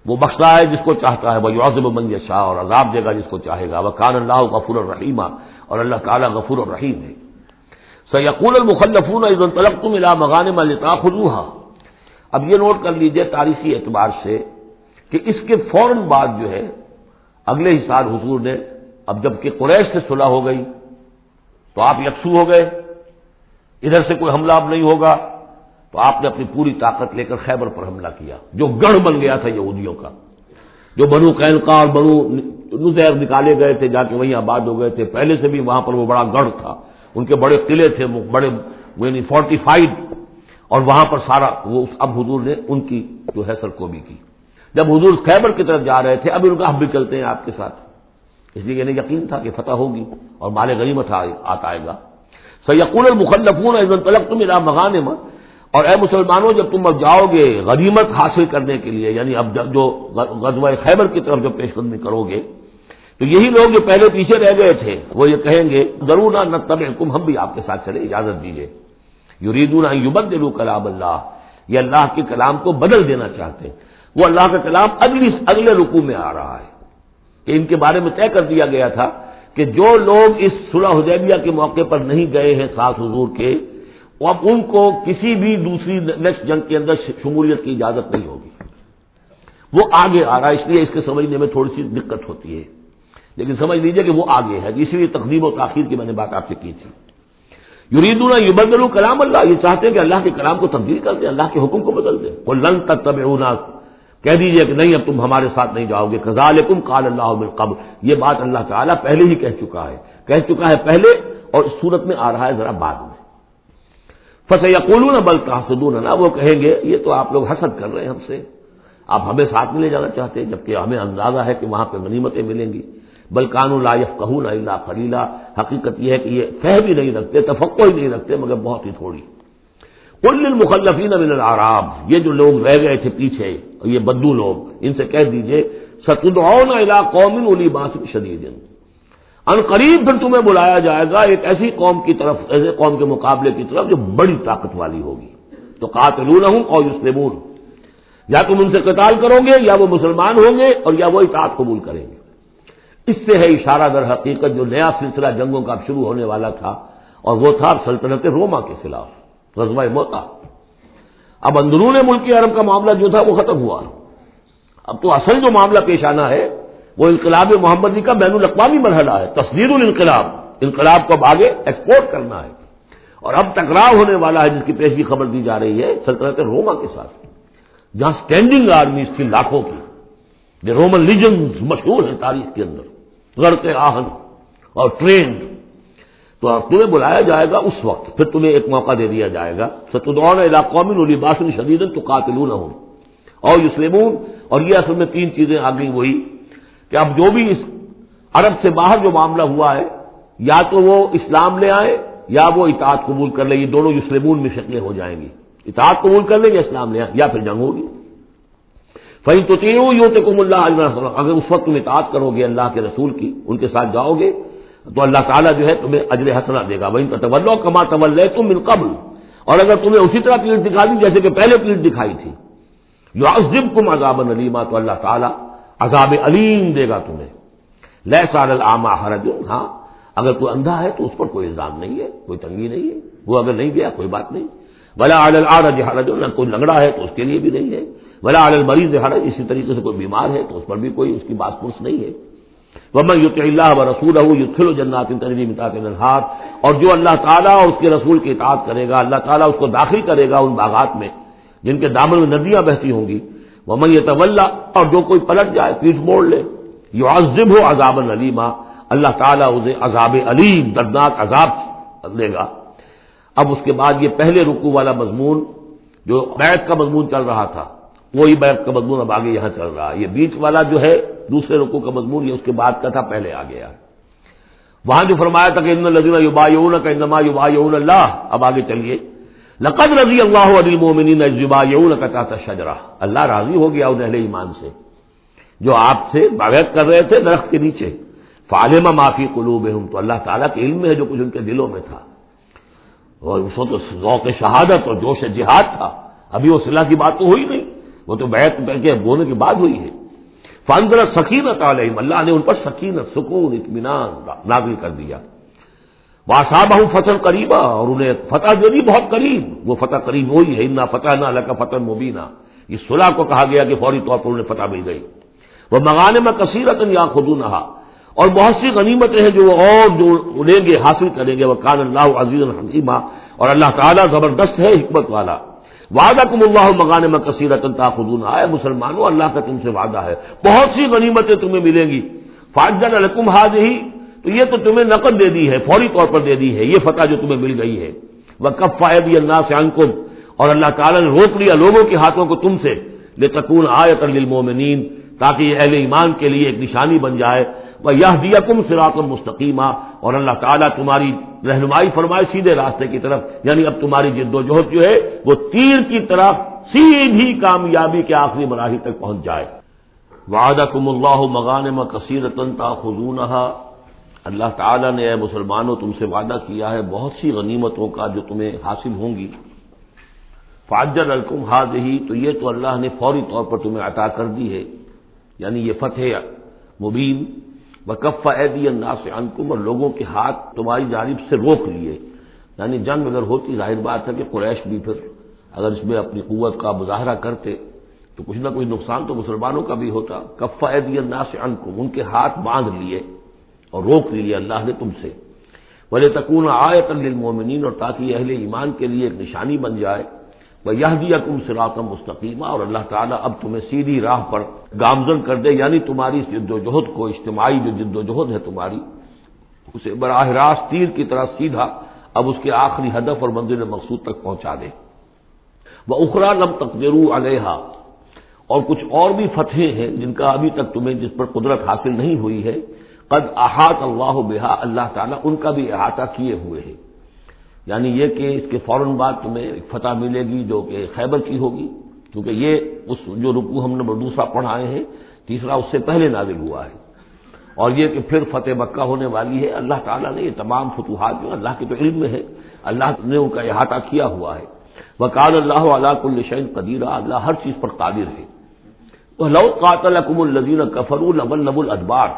وہ بخشتا ہے جس کو چاہتا ہے، وَيُعَذِّبُ مَن يَشَاءُ، اور عذاب دے گا جس کو چاہے گا، وَكَانَ اللَّهُ غَفُورًا رَحِيمًا، اور اللہ تعالیٰ غفور الرحیم ہے۔ سَيَقُولُ الْمُخَلَّفُونَ إِذَا انطَلَقْتُمْ إِلَىٰ مَغَانِمَ لِتَأْخُذُوهَا، اب یہ نوٹ کر لیجئے تاریخی اعتبار سے کہ اس کے فوراً بعد جو ہے اگلے ہی سال حضور نے، اب جب کہ قریش سے صلح ہو گئی تو آپ یکسو ہو گئے، ادھر سے کوئی حملہ اب نہیں ہوگا، تو آپ نے اپنی پوری طاقت لے کر خیبر پر حملہ کیا، جو گڑھ بن گیا تھا یہودیوں کا، جو بنو قینقاع اور بنو نذیر نکالے گئے تھے، جا کے وہیں آباد ہو گئے تھے، پہلے سے بھی وہاں پر وہ بڑا گڑھ تھا، ان کے بڑے قلعے تھے، بڑے یعنی فورٹیفائڈ، اور وہاں پر سارا وہ اب حضور نے ان کی جو ہے سرکوبی کی۔ جب حضور خیبر کی طرف جا رہے تھے، اب ان کا ہم بھی چلتے ہیں آپ کے ساتھ، اس لیے انہیں یقین تھا کہ فتح ہوگی اور مال غنیمت آتا آئے گا۔ سیقول المخلفون اذا انطلقتم الى مغانم، اور اے مسلمانوں جب تم اب جاؤ گے غنیمت حاصل کرنے کے لیے، یعنی اب جو غزوہ خیبر کی طرف جو پیش قدمی کرو گے، تو یہی لوگ جو پہلے پیچھے رہ گئے تھے وہ یہ کہیں گے ضرور نہ نتبعکم، ہم بھی آپ کے ساتھ چلیں، اجازت دیجیے۔ یریدون ان یبدلوا کلام اللہ، یہ اللہ کے کلام کو بدل دینا چاہتے ہیں۔ وہ اللہ کا کلام اگلے رکوع میں آ رہا ہے کہ ان کے بارے میں طے کر دیا گیا تھا کہ جو لوگ اس صلح حدیبیہ کے موقع پر نہیں گئے ہیں ساتھ حضور کے، اب ان کو کسی بھی دوسری نیکسٹ جنگ کے اندر شمولیت کی اجازت نہیں ہوگی۔ وہ آگے آ رہا ہے، اس لیے اس کے سمجھنے میں تھوڑی سی دقت ہوتی ہے، لیکن سمجھ لیجئے کہ وہ آگے ہے، اسی لیے تقدیم و تاخیر کی میں نے بات آپ سے کی تھی۔ یریدون ان یبدلوا کلام اللہ، یہ چاہتے ہیں کہ اللہ کے کلام کو تبدیل کر دیں، اللہ کے حکم کو بدل دیں۔ قل لن تتبعونا، کہہ دیجئے کہ نہیں اب تم ہمارے ساتھ نہیں جاؤ گے، کذالکم قال اللہ من قبل، یہ بات اللہ تعالیٰ پہلے ہی کہہ چکا ہے پہلے، اور اس صورت میں آ رہا ہے ذرا بعد میں۔ فسیقولون بل تحسدوننا، وہ کہیں گے یہ تو آپ لوگ حسد کر رہے ہیں ہم سے، آپ ہمیں ساتھ نہیں لے جانا چاہتے، جبکہ ہمیں اندازہ ہے کہ وہاں پہ غنیمتیں ملیں گی۔ بل کانوا لا یفقہون الا قلیلا، حقیقت یہ ہے کہ یہ فہم ہی نہیں رکھتے، تفقہ ہی نہیں رکھتے مگر بہت ہی تھوڑی۔ قل للمخلفین من الاعراب، یہ جو لوگ رہ گئے تھے پیچھے، یہ بدو لوگ، ان سے کہہ دیجئے ستدعون الی قوم اولی باس شدید، ان قریب پھر تمہیں بلایا جائے گا ایک ایسی قوم کی طرف، ایسے قوم کے مقابلے کی طرف جو بڑی طاقت والی ہوگی، تو قاتلونہم او یسلمون، یا تم ان سے قتال کرو گے یا وہ مسلمان ہوں گے اور یا وہ اطاعت قبول کریں گے۔ اس سے ہے اشارہ در حقیقت جو نیا سلسلہ جنگوں کا شروع ہونے والا تھا، اور وہ تھا سلطنت روما کے خلاف غزوہ موتا۔ اب اندرون ملک عرب کا معاملہ جو تھا وہ ختم ہوا، اب تو اصل جو معاملہ پیش آنا ہے وہ انقلاب محمدی کا بین الاقوامی مرحلہ ہے، تصدیر الانقلاب، انقلاب کو اب آگے ایکسپورٹ کرنا ہے، اور اب ٹکراؤ ہونے والا ہے جس کی پیشگی خبر دی جا رہی ہے سلطنت روما کے ساتھ، جہاں سٹینڈنگ آرمیز تھی لاکھوں کی، جو رومن لیجنز مشہور ہیں تاریخ کے اندر، غرق آہن اور ٹرینڈ۔ تو تمہیں بلایا جائے گا اس وقت، پھر تمہیں ایک موقع دے دیا جائے گا، ستدعون الی قوم اولی باس شدید تقاتلونہم او یسلمون، اور یہ اصل میں تین چیزیں آ گئی وہی کہ اب جو بھی اس عرب سے باہر جو معاملہ ہوا ہے، یا تو وہ اسلام لے آئے یا وہ اطاعت قبول کر لیں، یہ دونوں یسلمون میں شکلیں ہو جائیں گی، اطاعت قبول کر لیں یا اسلام لے آئیں، یا پھر جنگ ہوگی۔ فَإِن تُطِيعُوا يُؤْتِكُمُ اللَّهُ أَجْرًا حَسَنًا، اگر اس وقت تم اطاعت کرو گے اللہ کے رسول کی، ان کے ساتھ جاؤ گے تو اللہ تعالیٰ جو ہے تمہیں اجر حسنہ دے گا۔ وَإِن تَتَوَلَّوْا كَمَا تَوَلَّيْتُم مِّن قَبْلُ، اور اگر تمہیں اسی طرح پیٹ دکھا دی جیسے کہ پہلے پیٹ دکھائی تھی، يُعَذِّبْكُمْ عَذَابًا أَلِيمًا، تو اللہ تعالیٰ عذاب علیم دے گا تمہیں۔ لَيْسَ عَلَى الْأَعْمَىٰ حَرَجٌ، ہاں اگر کوئی اندھا ہے تو اس پر کوئی الزام نہیں ہے، کوئی تنگی نہیں ہے، وہ اگر نہیں گیا کوئی بات نہیں۔ وَلَا عَلَى الْأَعْرَجِ حَرَجٌ، نہ کوئی لنگڑا ہے تو اس کے لیے بھی نہیں ہے۔ وَلَا عَلَى الْمَرِيضِ حَرَجٌ، اسی طریقے سے کوئی بیمار ہے تو اس پر بھی کوئی اس کی بات پرس نہیں ہے۔ وَمَن يُطِعِ اللَّهَ وَرَسُولَهُ يُدْخِلْهُ جَنَّاتٍ تَجْرِی مِن تحتہا الْأَنْہَارُ، اور جو اللہ تعالیٰ اور اس کے رسول کی اطاعت کرے گا اللہ تعالیٰ اس کو داخل کرے گا ان باغات میں جن کے دامن میں ندیاں بہتی ہوں گی۔ وَمَن يَتَوَلَّ، اور جو کوئی پلٹ جائے پیٹھ موڑ لے، يُعَذِّبْهُ عَذَابًا أَلِيمًا، اللہ تعالیٰ اسے عذاب علیم دردناک عذاب دے گا۔ اب اس کے بعد یہ پہلے رکوع والا مضمون جو بیعت کا مضمون چل رہا تھا وہی بیعت کا مضمون اب آگے یہاں چل رہا ہے، یہ بیچ والا جو ہے دوسرے رکوع کا مضمون یہ اس کے بعد کا تھا، پہلے آ گیا۔ وہاں جو فرمایا تھا کہ ان الذین یبایعونک انما یبایعون اللہ، اب آگے چلیے، لقد رضی اللہ عن المؤمنین اذ یبایعونک تحت الشجرہ، اللہ راضی ہو گیا ان اہل ایمان سے جو آپ سے بیعت کر رہے تھے درخت کے نیچے۔ فعلم ما فی قلوبہم، تو اللہ تعالیٰ کے علم میں ہے جو کچھ ان کے دلوں میں تھا، اور اس وقت ذوق شہادت اور جوش جہاد تھا، ابھی وہ صلح کی بات تو ہوئی نہیں، وہ تو بیعت کر کے بولنے کے بعد ہوئی ہے۔ فانزل سکینت علیہم، اللہ نے ان پر سکینت، سکون، اطمینان نازل کر دیا۔ واصابہم فتح قریبا، اور انہیں فتح جو دی بہت قریب، وہ فتح قریب وہی ہے، انا فتحنا لک فتحا مبینا، اس صلح کو کہا گیا کہ فوری طور پر انہیں فتح مل گئی۔ ومغانم کثیرۃ یاخذونھا، اور بہت سی غنیمتیں ہیں جو وہ اور جو لیں گے، حاصل کریں گے۔ وکان اللہ عزیزا حکیما، اور اللہ تعالیٰ زبردست ہے، حکمت والا۔ وعدکم اللہ مغانم کثیرۃ تاخذونھا، اے مسلمانوں اللہ کا تم سے وعدہ ہے، بہت سی غنیمتیں تمہیں ملیں گی۔ فعجل لکم ہذہ، تو یہ تو تمہیں نقد دے دی ہے، فوری طور پر دے دی ہے یہ فتح جو تمہیں مل گئی ہے۔ وکف ایدی الناس عنکم، اور اللہ تعالیٰ نے روک لیا لوگوں کے ہاتھوں کو تم سے، لتکون آیۃ للمؤمنین، تاکہ یہ اہل ایمان کے لیے ایک نشانی بن جائے۔ وَيَهْدِيَكُمْ صِرَاطًا مُسْتَقِيمًا، اور اللہ تعالیٰ تمہاری رہنمائی فرمائے سیدھے راستے کی طرف، یعنی اب تمہاری جد و جہد جو ہے وہ تیر کی طرف سیدھی کامیابی کے آخری مراحل تک پہنچ جائے۔ وعدکم اللہ مغانم کثیرۃ تاخذونھا، اللہ تعالیٰ نے اے مسلمانوں تم سے وعدہ کیا ہے بہت سی غنیمتوں کا جو تمہیں حاصل ہوں گی۔ فعجل لکم ہذہ، تو یہ تو اللہ نے فوری طور پر تمہیں عطا کر دی ہے، یعنی یہ فتح مبین۔ وکف ایدی الناس عنکم، اور لوگوں کے ہاتھ تمہاری جانب سے روک لیے، یعنی جنگ اگر ہوتی ظاہر بات ہے کہ قریش بھی پھر اگر اس میں اپنی قوت کا مظاہرہ کرتے تو کچھ نہ کچھ نقصان تو مسلمانوں کا بھی ہوتا۔ کف ایدی الناس عنکم، ان کے ہاتھ باندھ لیے اور روک لیے اللہ نے تم سے۔ وَلِتَكُونَ آیَةً لِّلْمُؤْمِنِينَ، اور تاکہ اہل ایمان کے لیے ایک نشانی بن جائے۔ وَيَهْدِيَكُمْ صِرَاطًا مُسْتَقِيمًا، اور اللہ تعالیٰ اب تمہیں سیدھی راہ پر گامزن کر دے، یعنی تمہاری جد و جہد کو، اجتماعی جو جد و جہد ہے تمہاری، اسے براہ راست تیر کی طرح سیدھا اب اس کے آخری ہدف اور منزل مقصود تک پہنچا دے۔ وَأُخْرَىٰ لَمْ تَقْدِرُوا عَلَيْهَا، اور کچھ اور بھی فتحیں ہیں جن کا ابھی تک تمہیں جس پر قدرت حاصل نہیں ہوئی ہے۔ قد احاط اللہ بہا، اللہ تعالیٰ ان کا بھی احاطہ کیے ہوئے ہیں، یعنی یہ کہ اس کے فوراً بعد تمہیں فتح ملے گی جو کہ خیبر کی ہوگی، کیونکہ یہ اس جو رکوع ہم نے دوسرا پڑھائے ہیں، تیسرا اس سے پہلے نازل ہوا ہے، اور یہ کہ پھر فتح مکہ ہونے والی ہے۔ اللہ تعالیٰ نے یہ تمام فتوحات جو اللہ کے تو علم میں ہے، اللہ نے ان کا احاطہ کیا ہوا ہے۔ وَقَالَ اللَّهُ عَلَىٰ كُلِّ شَيْءٍ قَدِيرٌ، اللہ ہر چیز پر قادر ہے۔ وَلَوْ قَاتَلَكُمُ الَّذِينَ كَفَرُوا لَوَلَّوُا الْأَدْبَارَ،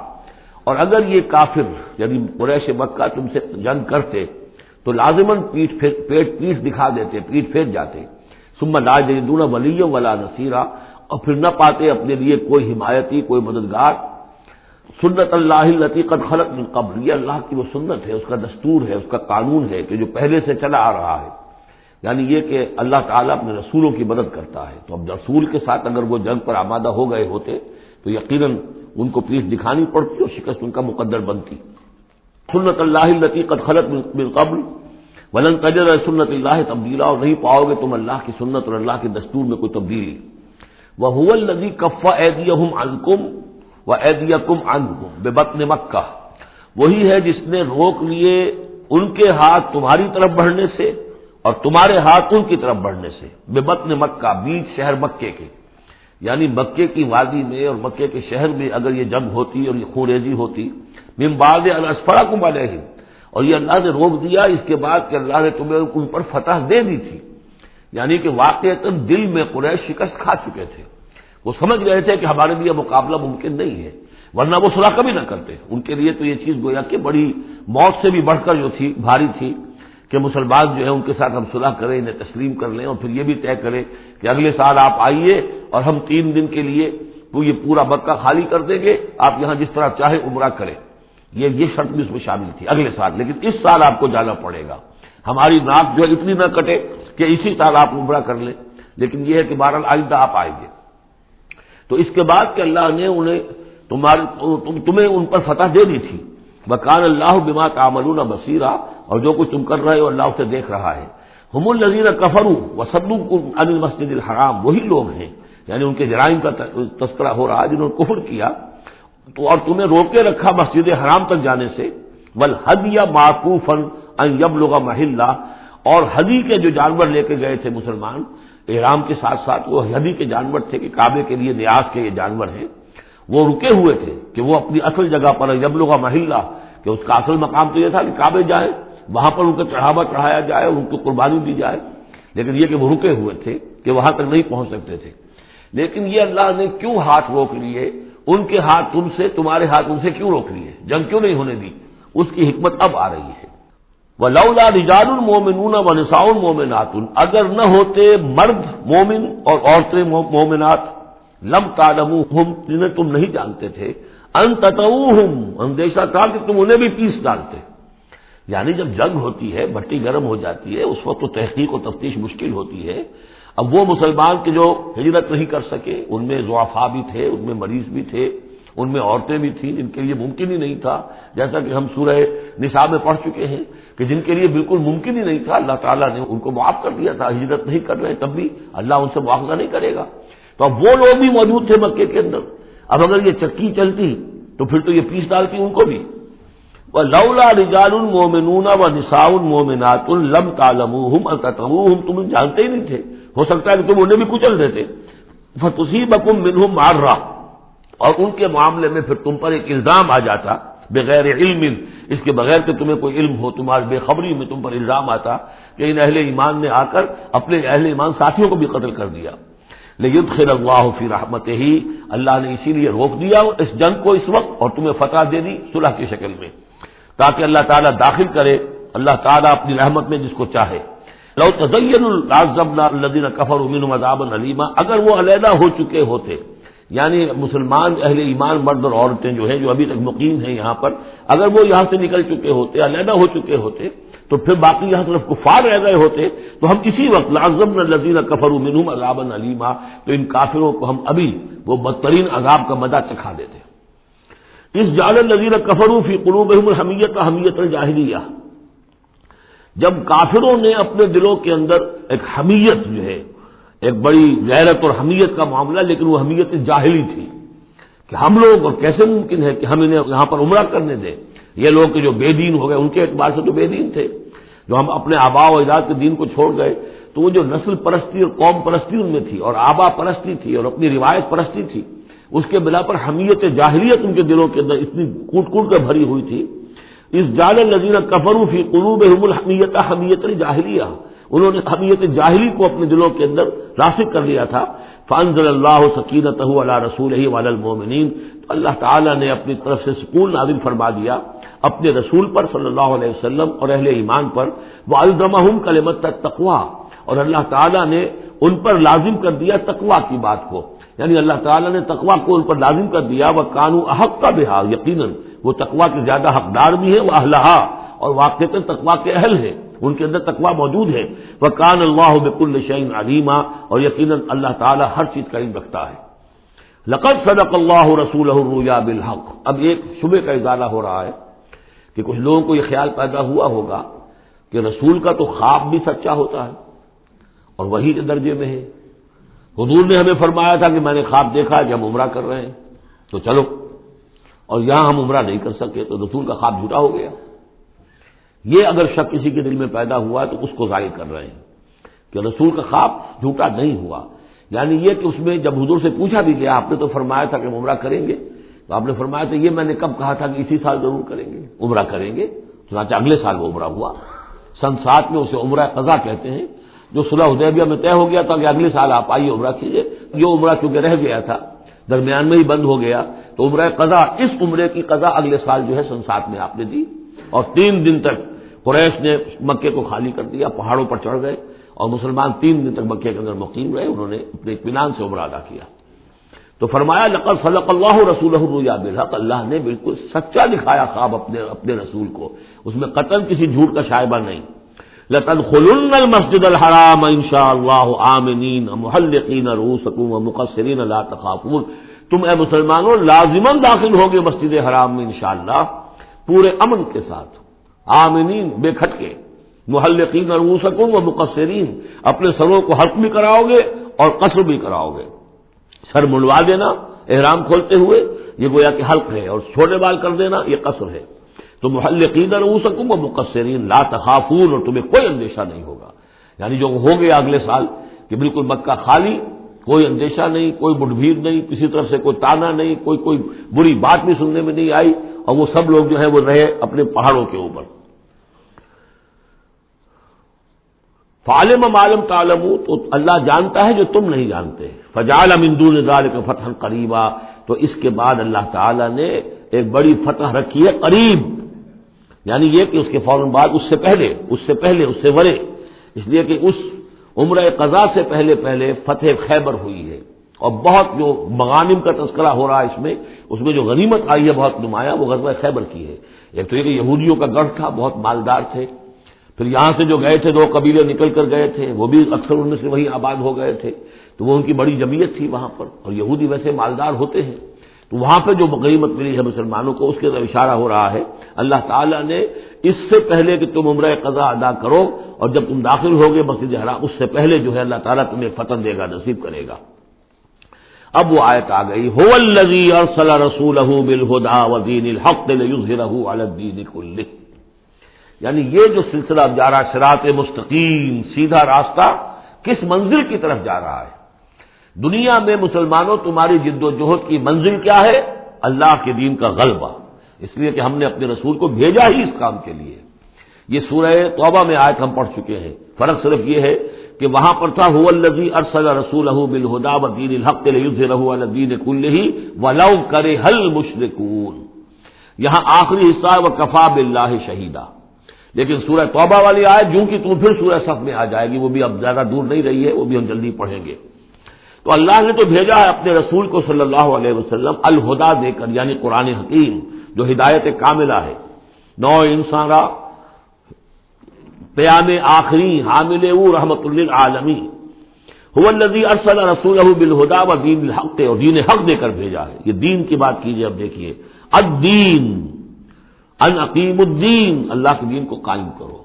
اور اگر یہ کافر یعنی قریش مکہ تم سے جنگ کرتے تو لازماً پیٹ دکھا دیتے، پیٹ پھیر جاتے۔ ثم لا یجدون ولیا ولا نصیرا، اور پھر نہ پاتے اپنے لیے کوئی حمایتی، کوئی مددگار۔ سنت اللہ التی قد خلت من قبل، یہ اللہ کی وہ سنت ہے، اس کا دستور ہے، اس کا قانون ہے کہ جو پہلے سے چلا آ رہا ہے، یعنی یہ کہ اللہ تعالیٰ اپنے رسولوں کی مدد کرتا ہے۔ تو اب رسول کے ساتھ اگر وہ جنگ پر آمادہ ہو گئے ہوتے تو یقیناً ان کو پیٹھ دکھانی پڑتی اور شکست ان کا مقدر بنتی۔ سنت اللہ التی قد خلت من قبل ولن تجد سنت اللہ تبدیلا، اور نہیں پاؤ گے تم اللہ کی سنت اور اللہ کے دستور میں کوئی تبدیلی۔ وَهُوَ الَّذِي كَفَّ أَيْدِيَهُمْ عَنْكُمْ وَأَيْدِيَكُمْ عَنْهُمْ بِبَطْنِ مَكَّةَ، وہی ہے جس نے روک لیے ان کے ہاتھ تمہاری طرف بڑھنے سے اور تمہارے ہاتھ ان کی طرف بڑھنے سے۔ بِبَطْنِ مکہ، بیچ شہر مکے کے، یعنی مکے کی وادی میں اور مکے کے شہر میں اگر یہ جنگ ہوتی اور یہ خون ریزی ہوتی، من بعد ان اسفرکم علیہم، اور یہ اللہ نے روک دیا اس کے بعد کہ اللہ نے تمہیں ان پر فتح دے دی تھی، یعنی کہ واقعتاً دل میں قریش شکست کھا چکے تھے، وہ سمجھ گئے تھے کہ ہمارے لیے مقابلہ ممکن نہیں ہے، ورنہ وہ صلح کبھی نہ کرتے۔ ان کے لیے تو یہ چیز گویا کہ بڑی موت سے بھی بڑھ کر جو تھی، بھاری تھی، کہ مسلمان جو ہے ان کے ساتھ ہم صلح کریں، انہیں تسلیم کر لیں، اور پھر یہ بھی طے کریں کہ اگلے سال آپ آئیے اور ہم 3 دن کے لیے یہ پورا مکہ خالی کر دیں گے، آپ یہاں جس طرح چاہے عمرہ کریں۔ یہ شرط بھی اس میں شامل تھی اگلے سال، لیکن اس سال آپ کو جانا پڑے گا، ہماری ناک جو ہے اتنی نہ کٹے کہ اسی سال آپ عمرہ کر لیں، لیکن یہ ہے کہ بہرحال آئندہ آپ آئیں گے۔ تو اس کے بعد کہ اللہ نے تمہیں ان پر فتح دے دی تھی۔ وَكَانَ اللَّهُ بِمَا تَعْمَلُونَ بَصِيرًا، اور جو کچھ تم کر رہے ہو اللہ اسے دیکھ رہا ہے۔ هُمُ الَّذِينَ كَفَرُوا وَصَدُّوكُمْ عَنِ الْمَسْجِدِ الْحَرَامِ، وہی لوگ ہیں، یعنی ان کے جرائم کا تذکرہ ہو رہا ہے جنہوں نے کفر کیا تو اور تمہیں روکے رکھا مسجد حرام تک جانے سے۔ وَالْهَدْيَ مَعْكُوفًا أَن يَبْلُغَ مَحِلَّهُ، اور ہدی کے جو جانور لے کے گئے تھے مسلمان احرام کے ساتھ ساتھ، وہ ہدی کے جانور تھے کہ کعبے کے لیے نیاز کے یہ جانور ہیں، وہ رکے ہوئے تھے کہ وہ اپنی اصل جگہ پر یبلغ محلہ، کہ اس کا اصل مقام تو یہ تھا کہ کعبے جائیں، وہاں پر ان کا چڑھاوا چڑھایا جائے، ان کو قربانی دی جائے، لیکن یہ کہ وہ رکے ہوئے تھے۔ کہ وہاں تک نہیں پہنچ سکتے تھے، لیکن یہ اللہ نے کیوں ہاتھ روک لیے، ان کے ہاتھ تم سے، تمہارے ہاتھ ان سے کیوں روک لیے، جنگ کیوں نہیں ہونے دی، اس کی حکمت اب آ رہی ہے۔ وَلَوْلَا رِجَالٌ مُؤْمِنُونَ وَنِسَاءٌ مُؤْمِنَاتٌ، اگر نہ ہوتے مرد مومن اور عورتیں مومنات، لم تعلموہم، جنہیں تم نہیں جانتے تھے، ان تطؤوہم، اندیشہ تھا کہ تم انہیں بھی پیس ڈالتے۔ یعنی جب جنگ ہوتی ہے، بھٹی گرم ہو جاتی ہے، اس وقت تو تحقیق و تفتیش مشکل ہوتی ہے۔ اب وہ مسلمان کے جو ہجرت نہیں کر سکے، ان میں ضعفاء بھی تھے، ان میں مریض بھی تھے، ان میں عورتیں بھی تھیں جن کے لیے ممکن ہی نہیں تھا، جیسا کہ ہم سورہ نساء میں پڑھ چکے ہیں کہ جن کے لیے بالکل ممکن ہی نہیں تھا، اللہ تعالیٰ نے ان کو معاف کر دیا تھا، ہجرت نہیں کر رہے تب بھی اللہ ان سے مواخذہ نہیں کرے گا۔ تو اب وہ لوگ بھی موجود تھے مکے کے اندر، اب اگر یہ چکی چلتی تو پھر تو یہ پیس ڈالتی ان کو بھی۔ وَلَوْلَا رِجَالٌ مُؤْمِنُونَ وَنِسَاءٌ مُؤْمِنَاتٌ لَمْ تَعْلَمُوهُمْ أَن تَطْئُوهُمْ، تم جانتے ہی نہیں تھے، ہو سکتا ہے کہ تم انہیں بھی کچل دیتے، فَتُصِيبَكُم مِّنْهُم مَّعَرَّةٌ، اور ان کے معاملے میں پھر تم پر ایک الزام آ جاتا بغیر علم، اس کے بغیر کہ تمہیں کوئی علم ہو، تمہاری بے خبری میں تم پر الزام آتا کہ ان اہل ایمان نے آ کر اپنے اہل ایمان ساتھیوں کو بھی قتل کر دیا۔ لِيُدْخِلَ اللَّهُ فِي رَحْمَتِهِ، اللہ نے اسی لیے روک دیا اس جنگ کو اس وقت اور تمہیں فتح دے دی صلح کی شکل میں، تاکہ اللہ تعالیٰ داخل کرے اللہ تعالیٰ اپنی رحمت میں جس کو چاہے۔ لو تزینوا لعذبنا الذین کفروا منهم عذابا الیما، اگر وہ علیحدہ ہو چکے ہوتے، یعنی مسلمان اہل ایمان مرد اور عورتیں جو ہیں جو ابھی تک مقیم ہیں یہاں پر، اگر وہ یہاں سے نکل چکے ہوتے، علیحدہ ہو چکے ہوتے، تو پھر باقی یہاں صرف کفار رہ گئے ہوتے، تو ہم اسی وقت لعذبنا الذین کفروا منهم عذابا الیما، تو ان کافروں کو ہم ابھی وہ بدترین عذاب کا مزہ چکھا دیتے۔ اس جعل الذین کفروا فی قلوبہم الحمیۃ حمیۃ الجاہلیہ، جب کافروں نے اپنے دلوں کے اندر ایک حمیت جو ہے، ایک بڑی غیرت اور حمیت کا معاملہ، لیکن وہ حمیت جاہلی تھی کہ ہم لوگ، اور کیسے ممکن ہے کہ ہم انہیں یہاں پر عمرہ کرنے دیں، یہ لوگ کہ جو بے دین ہو گئے، ان کے اعتبار سے تو بے دین تھے، جو ہم اپنے آبا و اجداد کے دین کو چھوڑ گئے، تو وہ جو نسل پرستی اور قوم پرستی ان میں تھی، اور آبا پرستی تھی، اور اپنی روایت پرستی تھی، اس کے بنا پر حمیت جاہلیت ان کے دلوں کے اندر اتنی کوٹ کوٹ کر بھری ہوئی تھی۔ اس جعل الذین کفروا فی قلوبہم الحمیۃ حمیۃ الجاہلیہ، انہوں نے حمیت جاہلی کو اپنے دلوں کے اندر راسخ کر لیا تھا۔ فانزل اللہ سکینتہ علی رسولہ وعلی المؤمنین، تو اللہ تعالیٰ نے اپنی طرف سے سکون نازل فرما دیا اپنے رسول پر صلی اللہ علیہ وسلم اور اہل ایمان پر، وَأَلْزَمَهُمْ كَلِمَةَ التَّقْوَىٰ، اور اللہ تعالیٰ نے ان پر لازم کر دیا تقویٰ کی بات کو، یعنی اللہ تعالیٰ نے تقویٰ کو ان پر لازم کر دیا، وَكَانُوا أَحَقَّ بِهَا، یقیناً وہ تقویٰ کے زیادہ حقدار بھی ہیں، وَأَهْلَهَا، اور واقعتاً تقویٰ کے اہل ہیں، ان کے اندر تقویٰ موجود ہے، وَكَانَ اللَّهُ بِكُلِّ شَيْءٍ عَلِيمًا، اور یقیناً اللہ تعالیٰ ہر چیز کا علم رکھتا ہے۔ لَقَدْ صَدَقَ اللَّهُ رَسُولَهُ الرُّؤْيَا بِالْحَقِّ، اب ایک شبہ کا ازالہ ہو رہا ہے کہ کچھ لوگوں کو یہ خیال پیدا ہوا ہوگا کہ رسول کا تو خواب بھی سچا ہوتا ہے اور وہی کے درجے میں ہے۔ حضور نے ہمیں فرمایا تھا کہ میں نے خواب دیکھا کہ ہم عمرہ کر رہے ہیں تو چلو، اور یہاں ہم عمرہ نہیں کر سکے تو رسول کا خواب جھوٹا ہو گیا۔ یہ اگر شک کسی کے دل میں پیدا ہوا تو اس کو ظاہر کر رہے ہیں کہ رسول کا خواب جھوٹا نہیں ہوا، یعنی یہ کہ اس میں جب حضور سے پوچھا بھی گیا آپ نے تو فرمایا تھا کہ ہم عمرہ کریں گے، تو آپ نے فرمایا تھا یہ میں نے کب کہا تھا کہ اسی سال ضرور کریں گے، عمرہ کریں گے، چنانچہ اگلے سال وہ عمرہ ہوا۔ سن 7 میں اسے عمرہ قضا کہتے ہیں، جو صلح حدیبیہ میں طے ہو گیا تھا کہ اگلے سال آپ آئیے عمرہ کیجیے، یہ عمرہ چونکہ رہ گیا تھا درمیان میں ہی بند ہو گیا، تو عمرہ قضا، اس عمرے کی قضا اگلے سال جو ہے سن 7 میں آپ نے دی، اور 3 دن تک قریش نے مکے کو خالی کر دیا، پہاڑوں پر چڑھ گئے، اور مسلمان 3 دن تک مکے کے اندر مقیم رہے، انہوں نے اپنے اطمینان سے عمرہ ادا کیا۔ تو فرمایا لقد صدق اللہ رسولہ الرؤیا بالحق، اللہ نے بالکل سچا دکھایا خواب اپنے رسول کو، اس میں قطعاً کسی جھوٹ کا شائبہ نہیں۔ لتدخلن المسجد الحرام ان شاء اللہ آمنین محلقین رؤوسکم ومقصرین لا تخافون، تم اے مسلمانوں لازماً داخل ہوگے مسجد حرام میں انشاءاللہ پورے امن کے ساتھ، آمنین بے کھٹکے، محلقین رؤوسکم ومقصرین، اپنے سروں کو حلق بھی کراؤ گے اور قصر بھی کراؤ گے، سر منڈوا دینا احرام کھولتے ہوئے یہ گویا کہ حلق ہے، اور چھوٹے بال کر دینا یہ قصر ہے۔ تو محلقین رؤوسکم ومقصرین لا تخافون، اور تمہیں کوئی اندیشہ نہیں ہوگا، یعنی جو ہو گیا اگلے سال کہ بالکل مکہ خالی، کوئی اندیشہ نہیں، کوئی مٹ بھیڑ نہیں، کسی طرف سے کوئی تانا نہیں، کوئی بری بات بھی سننے میں نہیں آئی، اور وہ سب لوگ جو ہیں وہ رہے اپنے پہاڑوں کے اوپر۔ فعلم ما لم تعلموا، تو اللہ جانتا ہے جو تم نہیں جانتے. فجعل من دون ذلك فتحا قریبا، تو اس کے بعد اللہ تعالی نے ایک بڑی فتح رکھی ہے قریب، یعنی یہ کہ اس کے فوراً بعد اس سے ورے، اس لیے کہ اس عمرہ قضا سے پہلے فتح خیبر ہوئی ہے، اور بہت جو مغانم کا تذکرہ ہو رہا ہے اس میں جو غنیمت آئی ہے بہت نمایاں، وہ غزوہ خیبر کی ہے. ایک تو یہ کہ یہودیوں کا گڑھ تھا، بہت مالدار تھے، پھر یہاں سے جو گئے تھے 2 قبیلے نکل کر گئے تھے، وہ بھی اکثر ان میں سے وہیں آباد ہو گئے تھے، تو وہ ان کی بڑی جمعیت تھی وہاں پر، اور یہودی ویسے مالدار ہوتے ہیں، تو وہاں پہ جو غنیمت ملی ہے مسلمانوں کو، اس کے طرف اشارہ ہو رہا ہے. اللہ تعالیٰ نے اس سے پہلے کہ تم عمرہ قضا ادا کرو، اور جب تم داخل ہوگے مسجد حرام، اس سے پہلے جو ہے اللہ تعالیٰ تمہیں فتح دے گا، نصیب کرے گا. اب وہ آیت آ گئی، هو الذی ارسل رسولہ بالہدی ودین الحق لیظہرہ علی الدین کلہ، یعنی یہ جو سلسلہ اب جا رہا ہے، صراط مستقیم، سیدھا راستہ، کس منزل کی طرف جا رہا ہے؟ دنیا میں مسلمانوں تمہاری جد و جہد کی منزل کیا ہے؟ اللہ کے دین کا غلبہ، اس لیے کہ ہم نے اپنے رسول کو بھیجا ہی اس کام کے لیے. یہ سورہ توبہ میں آیت ہم پڑھ چکے ہیں، فرق صرف یہ ہے کہ وہاں پر تھا هو الذی ارسل رسولہ بالہدی ودین الحق لیظہرہ علی الدین کلہ ولو کرہ المشرکون. یہاں آخری حصہ ہے وکفی باللہ شہیدا. لیکن سورہ توبہ والی آیت جوں کی تم پھر سورہ صف میں آ جائے گی، وہ بھی اب زیادہ دور نہیں رہی ہے، وہ بھی ہم جلدی پڑھیں گے. تو اللہ نے تو بھیجا ہے اپنے رسول کو صلی اللہ علیہ وسلم الہدا دے کر، یعنی قرآن حکیم جو ہدایت کاملہ ہے، نو انسان را پیام آخری حامل او رحمت للعالمین. هو الذی ارسل رسولہ بالہدی ودین الحق، اور دین حق دے کر بھیجا ہے. یہ دین کی بات کیجیے، اب دیکھیے الدین، ان اقیم الدین، اللہ کے دین کو قائم کرو.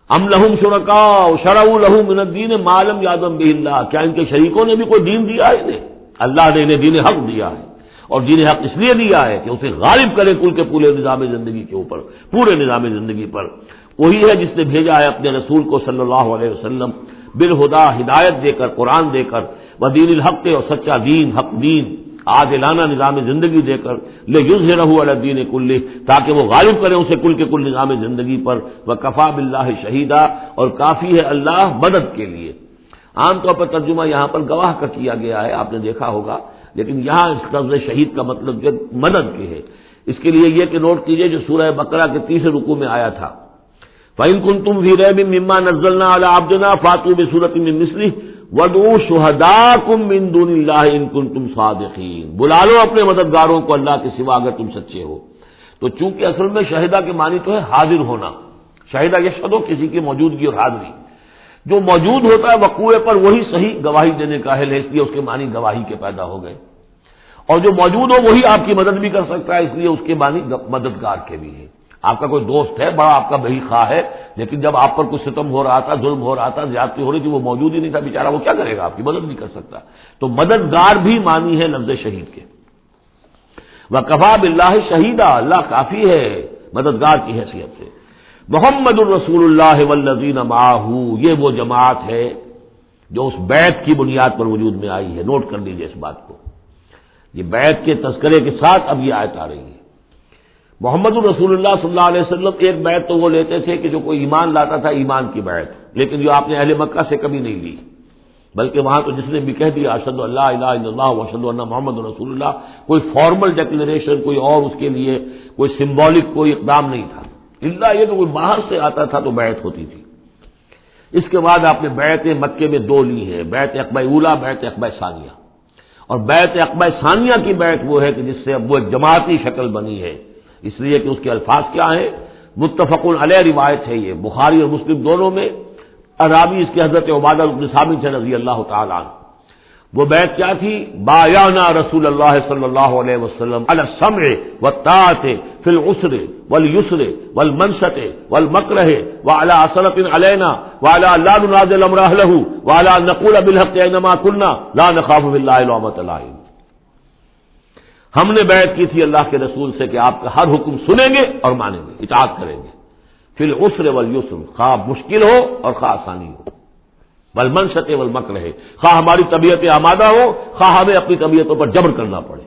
ام لہم شرکاء شرعوا لہم من الدین ما لم یأذن بہ اللہ، کیا ان کے شریکوں نے بھی کوئی دین دیا ہے انہیں؟ اللہ نے انہیں دین حق دیا ہے، اور دین حق اس لیے دیا ہے کہ اسے غالب کرے کل کے پورے نظام زندگی کے اوپر، پورے نظام زندگی پر. وہی ہے جس نے بھیجا ہے اپنے رسول کو صلی اللہ علیہ وسلم بالہدا، ہدایت دے کر، قرآن دے کر، ودین الحق، اور سچا دین، حق دین، عادلانہ نظام زندگی دے کر، لیظہرہ علی الدین کلہ، تاکہ وہ غالب کرے اسے کل کے کل نظام زندگی پر. وکفی باللہ شہیدا، اور کافی ہے اللہ مدد کے لیے. عام طور پر ترجمہ یہاں پر گواہ کا کیا گیا ہے، آپ نے دیکھا ہوگا، لیکن یہاں اس لفظ شہید کا مطلب جو مدد کے ہے. اس کے لیے یہ کہ نوٹ کیجئے جو سورہ بقرہ کے 3 رکوع میں آیا تھا، فَإِن كُنتُمْ فِي رَيْبٍ مِّمَّا نَزَّلْنَا عَلَىٰ عَبْدِنَا فَأْتُوا بِسُورَةٍ مِّن مِّثْلِهِ وَادْعُوا شُهَدَاءَكُم مِّن دُونِ اللَّهِ إِن كُنتُمْ صَادِقِينَ. بلا لو اپنے مددگاروں کو اللہ کے سوا اگر تم سچے ہو. تو چونکہ اصل میں شہیدہ کے معنی تو ہے حاضر ہونا، شہیدہ یشہد، کسی کی موجودگی اور حاضری. جو موجود ہوتا ہے وقوع پر وہی صحیح گواہی دینے کا اہل ہے، اس لیے اس کے معنی گواہی کے پیدا ہو گئے. اور جو موجود ہو وہی آپ کی مدد بھی کر سکتا ہے، اس لیے اس کے معنی مددگار کے بھی ہیں. آپ کا کوئی دوست ہے، بڑا آپ کا بہی خواہ ہے، لیکن جب آپ پر کچھ ستم ہو رہا تھا، ظلم ہو رہا تھا، زیادتی ہو رہی تھی، وہ موجود ہی نہیں تھا بیچارہ، وہ کیا کرے گا؟ آپ کی مدد نہیں کر سکتا. تو مددگار بھی معنی ہے لفظ شہید کے. وَكَفَىٰ بِاللَّهِ شَهِيدًا، اللہ کافی ہے مددگار کی حیثیت سے. محمد الرسول اللہ والذین معہ، یہ وہ جماعت ہے جو اس بیعت کی بنیاد پر وجود میں آئی ہے. نوٹ کر لیجیے اس بات کو، یہ بیعت کے تذکرے کے ساتھ اب یہ آیت آ رہی ہے. محمد الرسول اللہ صلی اللہ علیہ وسلم ایک بیعت تو وہ لیتے تھے کہ جو کوئی ایمان لاتا تھا ایمان کی بیعت، لیکن جو آپ نے اہل مکہ سے کبھی نہیں لی، بلکہ وہاں تو جس نے بھی کہہ دیا اشہد ان لا الہ الا اللہ واشہد ان محمد رسول اللہ، کوئی فارمل ڈیکلیریشن، کوئی اور اس کے لیے کوئی سمبولک کوئی اقدام نہیں تھا، الا یہ کہ کوئی باہر سے آتا تھا تو بیعت ہوتی تھی. اس کے بعد آپ نے بیعت مکے میں 2 لی ہے، بیعت عقبہ اولیٰ، بیعت عقبہ ثانیہ. اور بیعت عقبہ ثانیہ کی بیعت وہ ہے کہ جس سے اب وہ ایک جماعتی شکل بنی ہے، اس لیے کہ اس کے الفاظ کیا ہیں، متفق علیہ روایت ہے، یہ بخاری اور مسلم دونوں میں. راوی اس کے حضرت عبادہ بن صامت سے رضی اللہ تعالی عنہ. وہ بیعت کیا تھی؟ بایعنا رسول اللہ صلی اللہ علیہ وسلم علی السمع والطاعۃ فی العسر والیسر والمنشط والمکرہ وعلی عصرۃ علینا وعلی لا ننازع الامر اہلہ وعلی ان نقول بالحق اینما کنا لا نخاف فی اللہ لومۃ لائم. ہم نے بیعت کی تھی اللہ کے رسول سے کہ آپ کا ہر حکم سنیں گے اور مانیں گے، اطاعت کریں گے. فی العسر والیسر، خواہ مشکل ہو اور خواہ آسانی ہو، والمنشط والمکرہ، خواہ ہماری طبیعت آمادہ ہو، خواہ ہمیں اپنی طبیعتوں پر جبر کرنا پڑے.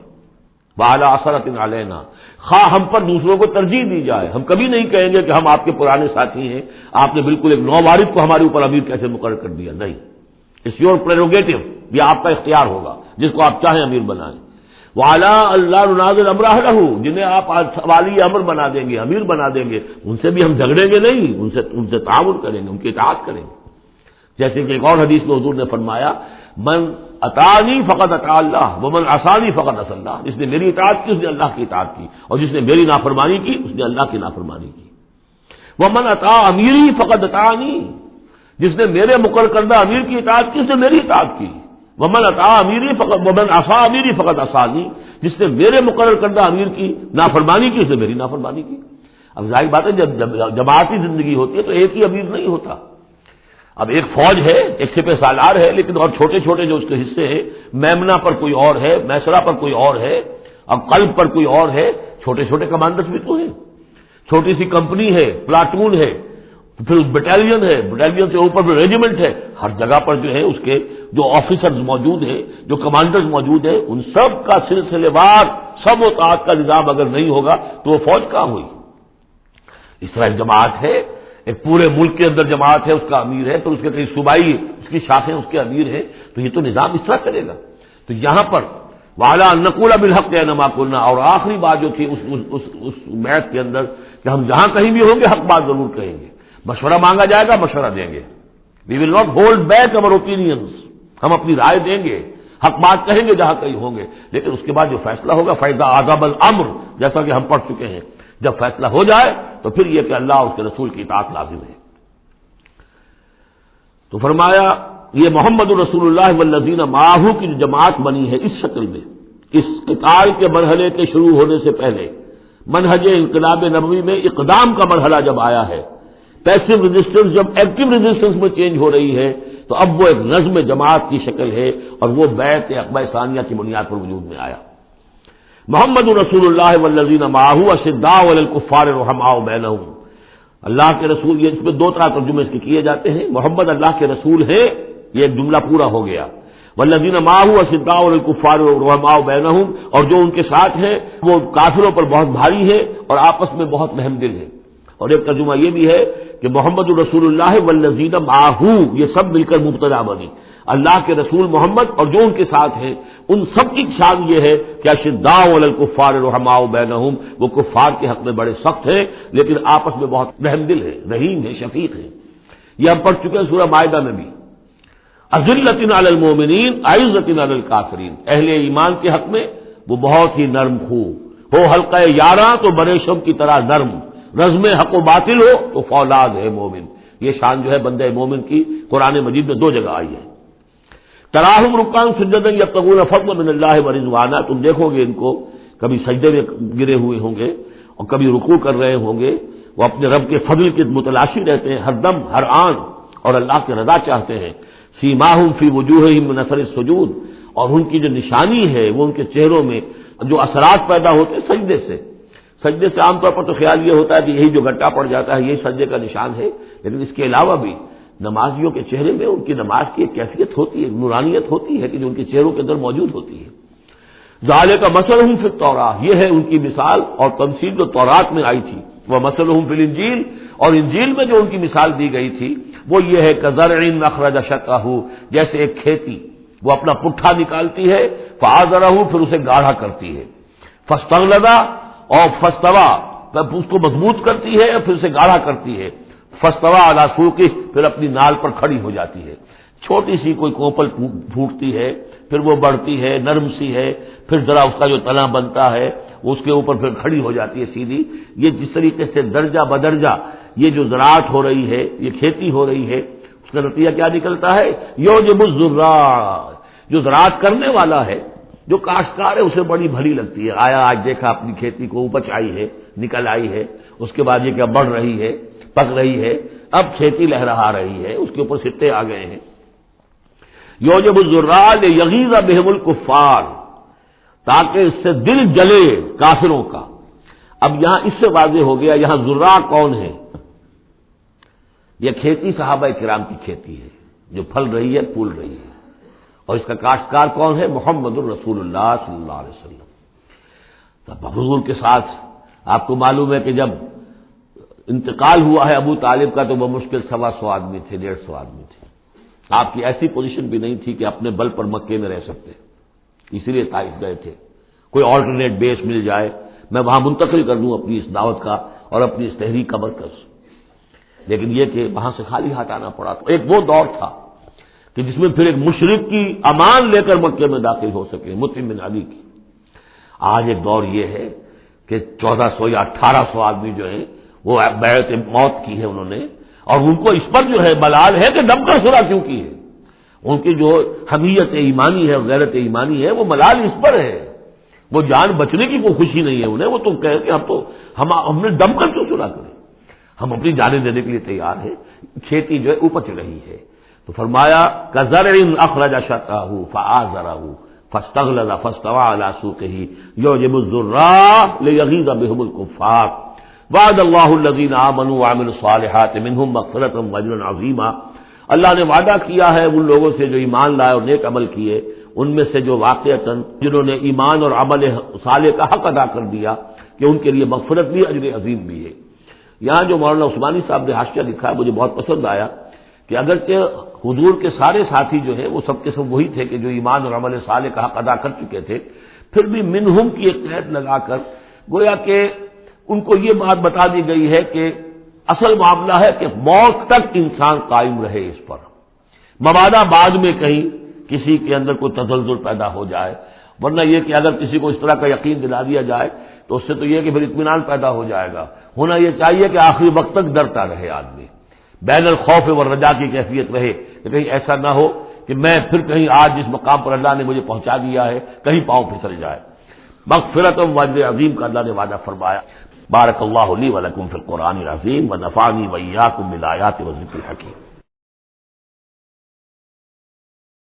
وعلی اثرۃ علینا، خواہ ہم پر دوسروں کو ترجیح دی جائے، ہم کبھی نہیں کہیں گے کہ ہم آپ کے پرانے ساتھی ہیں، آپ نے بالکل ایک نووارث کو ہمارے اوپر امیر کیسے مقرر کر دیا، نہیں، اٹس یور پریروگیٹو، یہ آپ کا اختیار ہوگا، جس کو آپ چاہیں امیر بنائیں۔ وعلی اللہ ننازل امرہ لہ، جنہیں آپ والی امر بنا دیں گے، امیر بنا دیں گے، ان سے بھی ہم جھگڑیں گے نہیں، ان سے تعاون کریں گے، ان کی اطاعت کریں گے۔ جیسے کہ ایک اور حدیث میں حضور نے فرمایا، من اطاعنی فقد اطاع اللہ ومن عصانی فقد عصی اللہ، جس نے میری اطاعت کی اس نے اللہ کی اطاعت کی، اور جس نے میری نافرمانی کی اس نے اللہ کی نافرمانی کی۔ ومن اطاع امیری فقد اطاعنی، جس نے میرے مقرر کردہ امیر کی اطاعت کی اس نے میری اطاعت کی۔ ومن اطاع امیری فقد ومن عصی امیری فقد عصانی، جس نے میرے مقرر کردہ امیر کی نافرمانی کی اس نے میری نافرمانی کی۔ اب ظاہر بات ہے جب جماعتی زندگی ہوتی ہے تو ایک ہی امیر نہیں ہوتا، اب ایک فوج ہے، ایک سپہ سالار ہے، لیکن اور چھوٹے چھوٹے جو اس کے حصے ہیں، میمنہ پر کوئی اور ہے، میسرہ پر کوئی اور ہے، اب قلب پر کوئی اور ہے، چھوٹے چھوٹے کمانڈرز بھی تو ہیں، چھوٹی سی کمپنی ہے، پلاٹون ہے، پھر بٹالین ہے، بٹالین سے اوپر پھر ریجیمنٹ ہے، ہر جگہ پر جو ہے اس کے جو آفیسرز موجود ہیں، جو کمانڈرز موجود ہیں، ان سب کا سلسلے وار سب و طاعت کا نظام اگر نہیں ہوگا تو وہ فوج کہاں ہوئی؟ اس طرح جماعت ہے، ایک پورے ملک کے اندر جماعت ہے، اس کا امیر ہے، تو اس کے کئی صوبائی اس کی شاخیں اس کے امیر ہیں، تو یہ تو نظام اس طرح چلے گا۔ تو یہاں پر وعلی ان نقول بالحق اینما کنا، اور آخری بات جو تھی اس بیعت کے اندر کہ ہم جہاں کہیں بھی ہوں گے حق بات ضرور کہیں گے، مشورہ مانگا جائے گا مشورہ دیں گے، we will not hold back over opinions, ہم اپنی رائے دیں گے، حق بات کہیں گے جہاں کہیں ہوں گے، لیکن اس کے بعد جو فیصلہ ہوگا فیضا عذاب الامر، جیسا کہ ہم پڑھ چکے ہیں، جب فیصلہ ہو جائے تو پھر یہ کہ اللہ اور اس کے رسول کی اطاعت لازم ہے۔ تو فرمایا یہ محمد رسول اللہ والذین معہ کی جو جماعت بنی ہے اس شکل میں، اس قتال کے مرحلے کے شروع ہونے سے پہلے منہج انقلاب نبوی میں اقدام کا مرحلہ جب آیا ہے، پیسو ریزسٹنس جب ایکٹیو ریزسٹنس میں چینج ہو رہی ہے، تو اب وہ ایک نظم جماعت کی شکل ہے، اور وہ بیعت عقبہ ثانیہ کی بنیاد پر وجود میں آیا۔ محمد رسول اللہ والذین معہ اشداء علی الکفار رحماء بینہم، اللہ کے رسول، یہ اس میں دو طرح ترجمے اس کے کیے جاتے ہیں، محمد اللہ کے رسول ہیں، یہ ایک جملہ پورا ہو گیا، والذین معہ اشداء علی الکفار رحماء بینہم، اور جو ان کے ساتھ ہیں وہ کافروں پر بہت بھاری ہے اور آپس میں بہت رحم دل ہے۔ اور ایک ترجمہ یہ بھی ہے کہ محمد رسول اللہ والذین معہ، یہ سب مل کر مبتدا بنی، اللہ کے رسول محمد اور جو ان کے ساتھ ہیں ان سب کی شان یہ ہے کہ اشداء علی الکفار رحماء بینہم، وہ کفار کے حق میں بڑے سخت ہیں لیکن آپس میں بہت رحم دل ہے، رحیم ہے، شفیق ہے۔ یہ ہم پڑھ چکے ہیں سورہ مائدہ میں بھی، اذلۃ علی المؤمنین اعزۃ علی الکافرین، اہل ایمان کے حق میں وہ بہت ہی نرم خو ہو، حلقہ یاراں تو بریشم کی طرح نرم، رزم حق و باطل ہو تو فولاد ہے مومن۔ یہ شان جو ہے بندہ مومن کی قرآن مجید میں دو جگہ آئی ہے۔ تراہم رکعا سجدا یبتغون فضلا من اللہ ورضوانا، تم دیکھو گے ان کو کبھی سجدے میں گرے ہوئے ہوں گے اور کبھی رکوع کر رہے ہوں گے، وہ اپنے رب کے فضل کے متلاشی رہتے ہیں ہر دم ہر آن، اور اللہ کی رضا چاہتے ہیں۔ سیماہم فی وجوہہم من اثر السجود، اور ان کی جو نشانی ہے وہ ان کے چہروں میں جو اثرات پیدا ہوتے ہیں سجدے سے۔ سجدے سے عام طور پر تو خیال یہ ہوتا ہے کہ یہی جو گھٹا پڑ جاتا ہے یہی سجدے کا نشان ہے، لیکن اس کے علاوہ بھی نمازیوں کے چہرے میں ان کی نماز کی ایک کیفیت ہوتی ہے، نورانیت ہوتی ہے کہ جو ان کے چہروں کے اندر موجود ہوتی ہے۔ ذالک مثلہم فی التوراۃ، یہ ہے ان کی مثال اور تمثیل جو تورات میں آئی تھی، وہ مثلہم فی الانجیل، اور انجیل میں جو ان کی مثال دی گئی تھی وہ یہ ہے کزرع اخرج شطأہ، جیسے ایک کھیتی وہ اپنا پٹھا نکالتی ہے، فآزرہ، پھر اسے گاڑھا کرتی ہے، فاستغلظ، اور فاستوى، اس کو مضبوط کرتی ہے اور پھر اسے گاڑھا کرتی ہے، فاستوى علی سوقہ، پھر اپنی نال پر کھڑی ہو جاتی ہے۔ چھوٹی سی کوئی کوپل پھوٹتی ہے، پھر وہ بڑھتی ہے، نرم سی ہے، پھر ذرا اس کا جو تنا بنتا ہے وہ اس کے اوپر پھر کھڑی ہو جاتی ہے سیدھی۔ یہ جس طریقے سے درجہ بدرجہ یہ جو زراعت ہو رہی ہے، یہ کھیتی ہو رہی ہے، اس کا نتیجہ کیا نکلتا ہے؟ یعجب الزراع، جو زراعت کرنے والا ہے، جو کاشتکار ہے اسے بڑی بھلی لگتی ہے، آیا آج دیکھا اپنی کھیتی کو اپج آئی ہے، نکل آئی ہے، اس کے بعد یہ کہ بڑھ رہی ہے، پک رہی ہے، اب کھیتی لہرا رہی ہے، اس کے اوپر سٹے آ گئے ہیں۔ یعجب الزراع لیغیظ بہم الکفار، تاکہ اس سے دل جلے کافروں کا۔ اب یہاں اس سے واضح ہو گیا یہاں زراع کون ہے؟ یہ کھیتی صحابہ کرام کی کھیتی ہے جو پھل رہی ہے، پھول رہی ہے، اور اس کا کاشتکار کون ہے؟ محمد الرسول اللہ صلی اللہ علیہ وسلم۔ تب حضور کے ساتھ آپ کو معلوم ہے کہ جب انتقال ہوا ہے ابو طالب کا تو بمشکل 125 آدمی تھے، 150 آدمی تھے. آپ کی ایسی پوزیشن بھی نہیں تھی کہ اپنے بل پر مکے میں رہ سکتے، اسی لیے طائف گئے تھے. کوئی آلٹرنیٹ بیس مل جائے میں وہاں منتقل کر دوں اپنی اس دعوت کا اور اپنی اس تحریک کا مرکز. لیکن یہ کہ وہاں سے خالی ہاتھ آنا پڑا. تو ایک وہ دور تھا کہ جس میں پھر ایک مشرک کی امان لے کر مکے میں داخل ہو سکے، مطعم بن عدی کی. آج ایک دور یہ ہے کہ 1400 یا 1800 آدمی جو ہیں وہ بیعت موت کی ہے انہوں نے، اور ان کو اس پر جو ہے ملال ہے کہ دم کر صلح کیوں کی ہے. ان کی جو حمیت ایمانی ہے، غیرت ایمانی ہے، وہ ملال اس پر ہے. وہ جان بچنے کی کوئی خوشی نہیں ہے انہیں. وہ تو کہے کہ ہم نے دم کر کیوں صلح کرے، ہم اپنی جانیں دینے کے لیے تیار ہیں. کھیتی جو ہے اوپر چل رہی ہے. تو فرمایا کزرع اخرج شطأہ فآزرہ فاستغلظ فاستوى على سوقه يعجب الزراع ليغيظ بهم الكفار وعد الله الذين آمنوا وعملوا الصالحات منهم مغفرة واجرا عظيما. اللہ نے وعدہ کیا ہے ان لوگوں سے جو ایمان لائے اور نیک عمل کیے، ان میں سے جو واقعتاً جنہوں نے ایمان اور عمل صالح کا حق ادا کر دیا کہ ان کے لیے مغفرت بھی، اجر عظیم بھی ہے. یہاں جو مولانا عثمانی صاحب نے حاشیہ لکھا ہے مجھے بہت پسند آیا کہ اگرچہ حضور کے سارے ساتھی جو ہیں وہ سب کے سب وہی تھے کہ جو ایمان اور عمل صالح کا حق ادا کر چکے تھے، پھر بھی منہم کی ایک قید لگا کر گویا کہ ان کو یہ بات بتا دی گئی ہے کہ اصل معاملہ ہے کہ موت تک انسان قائم رہے اس پر، مبادا بعد میں کہیں کسی کے اندر کوئی تزلزل پیدا ہو جائے. ورنہ یہ کہ اگر کسی کو اس طرح کا یقین دلا دیا جائے تو اس سے تو یہ کہ پھر اطمینان پیدا ہو جائے گا. ہونا یہ چاہیے کہ آخری وقت تک ڈرتا رہے آدمی، بین الخوف والرجا کی کیفیت رہے کہ کہیں ایسا نہ ہو کہ میں پھر کہیں آج جس مقام پر اللہ نے مجھے پہنچا دیا ہے کہیں پاؤں پھسل جائے. مغفرت و اجر عظیم کا اللہ نے وعدہ فرمایا. بارک اللہ لی و لکم فی القرآن العظیم و نفعنی و ایاکم بالآیات و الذکر الحکیم.